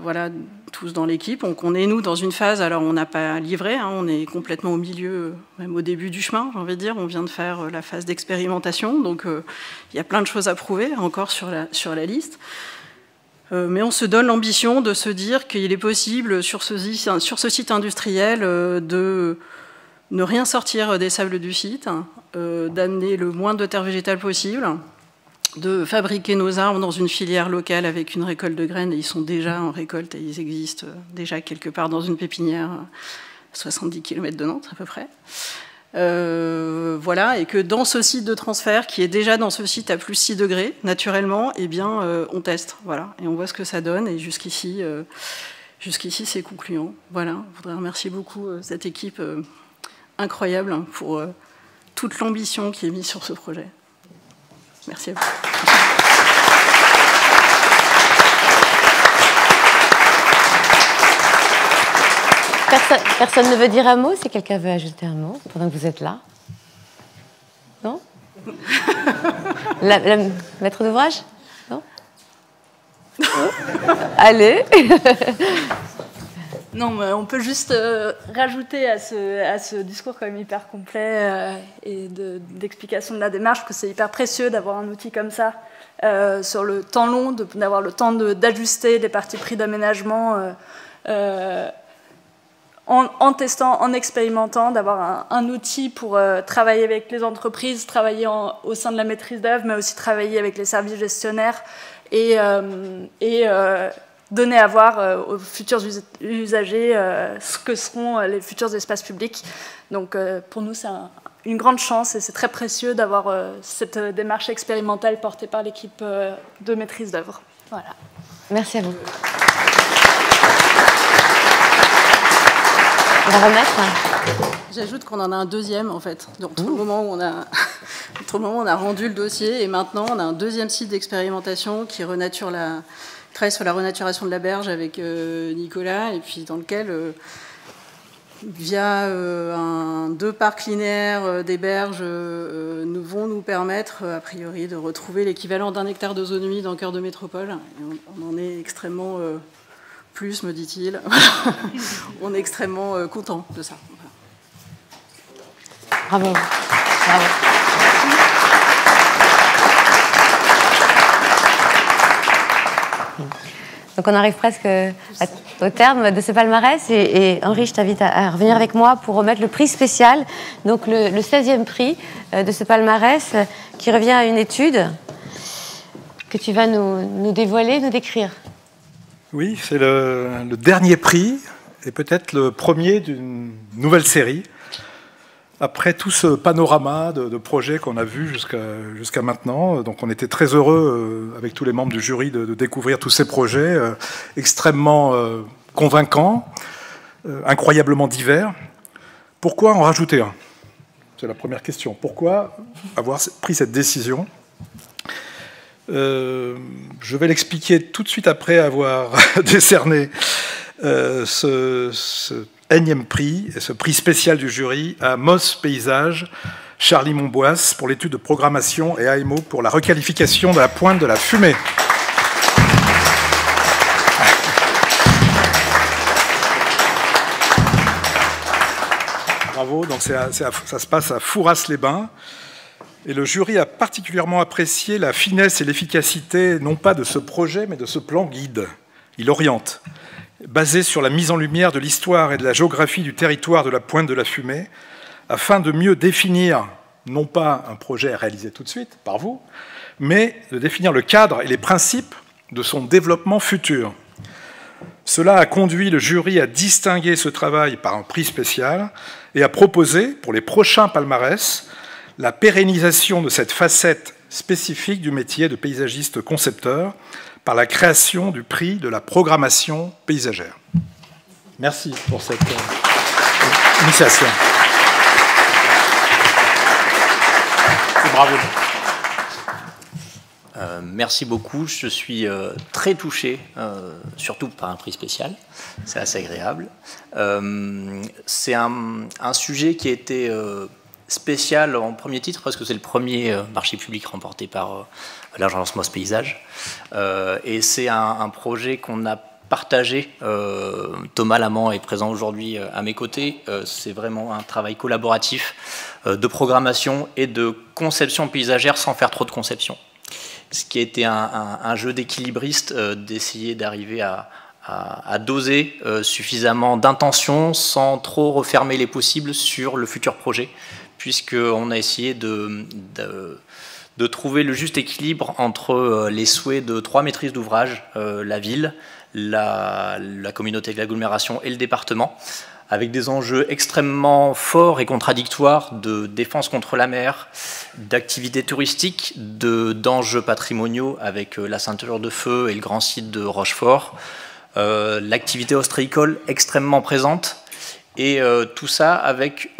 voilà, tous dans l'équipe, on est, nous, dans une phase, alors on n'a pas livré, hein, on est complètement au milieu, même au début du chemin, j'ai envie de dire, on vient de faire la phase d'expérimentation, donc il y a plein de choses à prouver encore sur la liste. Mais on se donne l'ambition de se dire qu'il est possible, sur ce site industriel, de ne rien sortir des sables du site, d'amener le moins de terre végétale possible, de fabriquer nos arbres dans une filière locale avec une récolte de graines, et ils sont déjà en récolte, et ils existent déjà quelque part dans une pépinière à 70 km de Nantes à peu près. Voilà, et que dans ce site de transfert, qui est déjà dans ce site à plus 6 degrés, naturellement, eh bien, on teste, voilà, et on voit ce que ça donne, et jusqu'ici, c'est concluant. Voilà, je voudrais remercier beaucoup cette équipe incroyable pour toute l'ambition qui est mise sur ce projet. Merci à vous. Personne ne veut dire un mot? Si quelqu'un veut ajouter un mot pendant que vous êtes là? Non? La maître d'ouvrage? Non? Allez. Non, mais on peut juste rajouter à ce discours quand même hyper complet et d'explication de la démarche que c'est hyper précieux d'avoir un outil comme ça sur le temps long, d'avoir le temps d'ajuster les parties pris d'aménagement en testant, en expérimentant, d'avoir un outil pour travailler avec les entreprises, travailler au sein de la maîtrise d'œuvre, mais aussi travailler avec les services gestionnaires et donner à voir aux futurs usagers ce que seront les futurs espaces publics. Donc pour nous, c'est une grande chance et c'est très précieux d'avoir cette démarche expérimentale portée par l'équipe de maîtrise d'œuvre. Voilà. Merci à vous. On va remettre. J'ajoute qu'on en a un deuxième, en fait. Donc, au moment où on a rendu le dossier, et maintenant, on a un deuxième site d'expérimentation qui travaille sur la renaturation de la berge avec Nicolas, et puis dans lequel, via deux parcs linéaires des berges, vont nous permettre, a priori, de retrouver l'équivalent d'1 hectare de zone humide en cœur de métropole. Et on en est extrêmement... plus, me dit-il. On est extrêmement content de ça. Bravo. Bravo. Donc on arrive presque au terme de ce palmarès et Henri, je t'invite à revenir avec moi pour remettre le prix spécial, donc le 16e prix de ce palmarès qui revient à une étude que tu vas nous dévoiler, nous décrire. Oui, c'est le dernier prix et peut-être le premier d'une nouvelle série. Après tout ce panorama de projets qu'on a vu jusqu'à maintenant, donc on était très heureux avec tous les membres du jury de découvrir tous ces projets extrêmement convaincants, incroyablement divers. Pourquoi en rajouter un? C'est la première question. Pourquoi avoir pris cette décision? Je vais l'expliquer tout de suite après avoir décerné ce énième prix, et ce prix spécial du jury à Moss Paysage, Charlie Montboisse pour l'étude de programmation et AMO pour la requalification de la pointe de la fumée. Bravo, donc ça se passe à Fouras-les-Bains. Et le jury a particulièrement apprécié la finesse et l'efficacité, non pas de ce projet, mais de ce plan guide. Il oriente, basé sur la mise en lumière de l'histoire et de la géographie du territoire de la pointe de la fumée, afin de mieux définir, non pas un projet réalisé tout de suite par vous, mais de définir le cadre et les principes de son développement futur. Cela a conduit le jury à distinguer ce travail par un prix spécial et à proposer, pour les prochains palmarès, la pérennisation de cette facette spécifique du métier de paysagiste concepteur par la création du prix de la programmation paysagère. Merci pour cette initiation. Et bravo. Merci beaucoup. Je suis très touché, surtout par un prix spécial. C'est assez agréable. C'est un sujet qui a été spécial en premier titre parce que c'est le premier marché public remporté par l'agence Moss Paysage. Et c'est un projet qu'on a partagé. Thomas Lamant est présent aujourd'hui à mes côtés. C'est vraiment un travail collaboratif de programmation et de conception paysagère sans faire trop de conception. Ce qui a été un jeu d'équilibriste, d'essayer d'arriver à doser suffisamment d'intention sans trop refermer les possibles sur le futur projet, puisqu'on a essayé de trouver le juste équilibre entre les souhaits de 3 maîtrises d'ouvrage, la ville, la communauté de l'agglomération et le département, avec des enjeux extrêmement forts et contradictoires de défense contre la mer, d'activités touristiques, d'enjeux patrimoniaux avec la ceinture de feu et le grand site de Rochefort, l'activité ostréicole extrêmement présente, et tout ça avec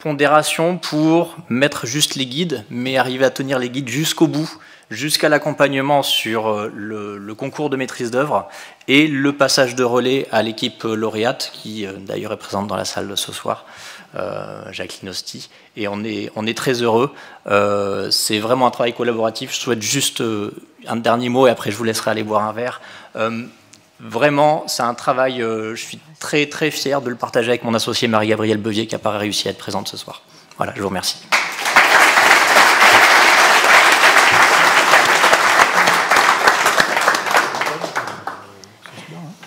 pondération pour mettre juste les guides, mais arriver à tenir les guides jusqu'au bout, jusqu'à l'accompagnement sur le concours de maîtrise d'œuvre et le passage de relais à l'équipe lauréate, qui d'ailleurs est présente dans la salle ce soir, Jacqueline Hosty, et on est très heureux. C'est vraiment un travail collaboratif. Je souhaite juste un dernier mot et après je vous laisserai aller boire un verre. Vraiment, c'est un travail, je suis très très fier de le partager avec mon associé Marie-Gabrielle Bevier qui n'a pas réussi à être présente ce soir. Voilà, je vous remercie.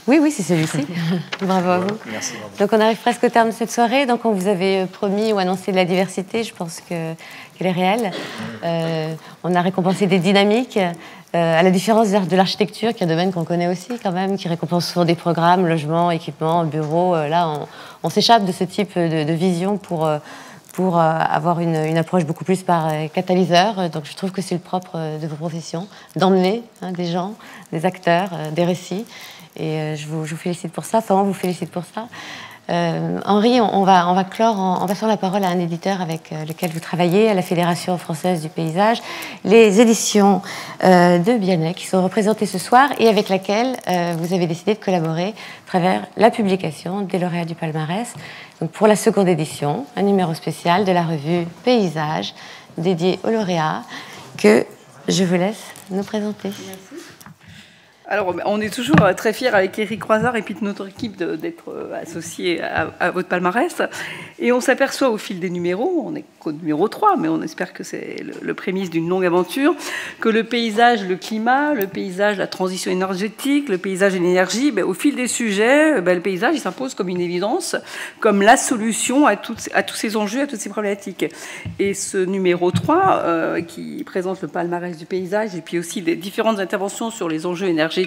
Oui, c'est celui-ci. Bravo à vous. Merci. Donc on arrive presque au terme de cette soirée. Donc on vous avait promis ou annoncé de la diversité, je pense qu'elle est réelle. On a récompensé des dynamiques, à la différence de l'architecture, qui est un domaine qu'on connaît aussi quand même, qui récompense souvent des programmes, logements, équipements, bureaux. Là, on s'échappe de ce type de vision pour avoir une approche beaucoup plus par catalyseur. Donc je trouve que c'est le propre de vos professions, d'emmener des gens, des acteurs, des récits. Et je vous félicite pour ça, enfin on vous félicite pour ça. Henri, on va clore en passant la parole à un éditeur avec lequel vous travaillez, à la Fédération française du paysage, les éditions de Bianet, qui sont représentées ce soir et avec laquelle vous avez décidé de collaborer à travers la publication des lauréats du palmarès. Donc pour la seconde édition, un numéro spécial de la revue Paysage, dédié aux lauréats, que je vous laisse nous présenter. Merci. Alors, on est toujours très fiers avec Éric Croizard et puis de notre équipe d'être associés à votre palmarès. Et on s'aperçoit au fil des numéros, on est qu'au numéro 3, mais on espère que c'est le prémisse d'une longue aventure, que le paysage, le climat, le paysage, la transition énergétique, le paysage et l'énergie, au fil des sujets, le paysage il s'impose comme une évidence, comme la solution à tous ces enjeux, à toutes ces problématiques. Et ce numéro 3, qui présente le palmarès du paysage et puis aussi des différentes interventions sur les enjeux énergétiques,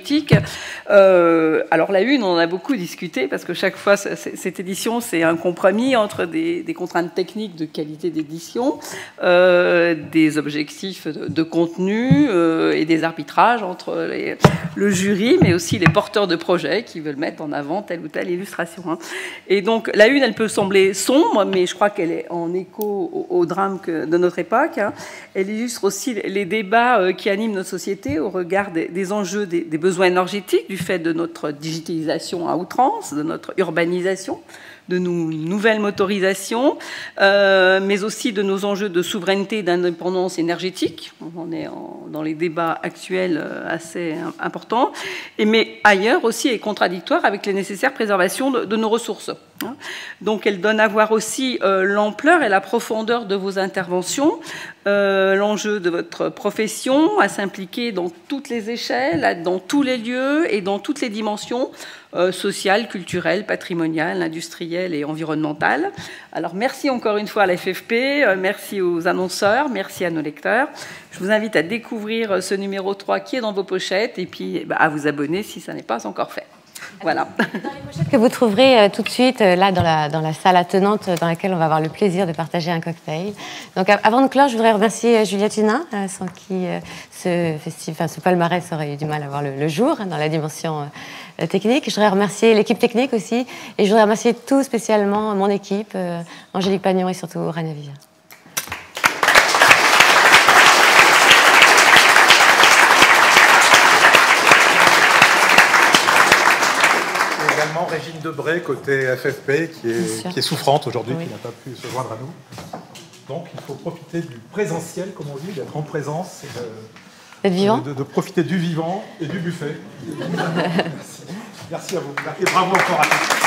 alors la une, on en a beaucoup discuté parce que chaque fois, cette édition, c'est un compromis entre des contraintes techniques de qualité d'édition, des objectifs de contenu et des arbitrages entre le jury, mais aussi les porteurs de projets qui veulent mettre en avant telle ou telle illustration. Et donc la une, elle peut sembler sombre, mais je crois qu'elle est en écho au drame de notre époque. Elle illustre aussi les débats qui animent notre société au regard des enjeux des besoins énergétiques du fait de notre digitalisation à outrance, de notre urbanisation, de nos nouvelles motorisations, mais aussi de nos enjeux de souveraineté et d'indépendance énergétique. On est dans les débats actuels assez importants, mais ailleurs aussi est contradictoire avec les nécessaires préservations de nos ressources. Donc elle donne à voir aussi l'ampleur et la profondeur de vos interventions, l'enjeu de votre profession à s'impliquer dans toutes les échelles, dans tous les lieux et dans toutes les dimensions sociales, culturelles, patrimoniales, industrielles et environnementales. Alors merci encore une fois à la FFP, merci aux annonceurs, merci à nos lecteurs. Je vous invite à découvrir ce numéro 3 qui est dans vos pochettes et puis à vous abonner si ça n'est pas encore fait. Voilà. Dans les pochettes que vous trouverez tout de suite là dans la salle attenante dans laquelle on va avoir le plaisir de partager un cocktail. Donc avant de clore, je voudrais remercier Juliette Hunin, sans qui ce palmarès aurait eu du mal à voir le jour dans la dimension technique. Je voudrais remercier l'équipe technique aussi et je voudrais remercier tout spécialement mon équipe, Angélique Pagnon et surtout Rania Vivien. Régine Debray, côté FFP, qui est souffrante aujourd'hui, qui n'a pas pu se joindre à nous. Donc il faut profiter du présentiel, comme on dit, d'être en présence, d'être vivant, de profiter du vivant et du buffet. Merci à vous. Et bravo encore à tous.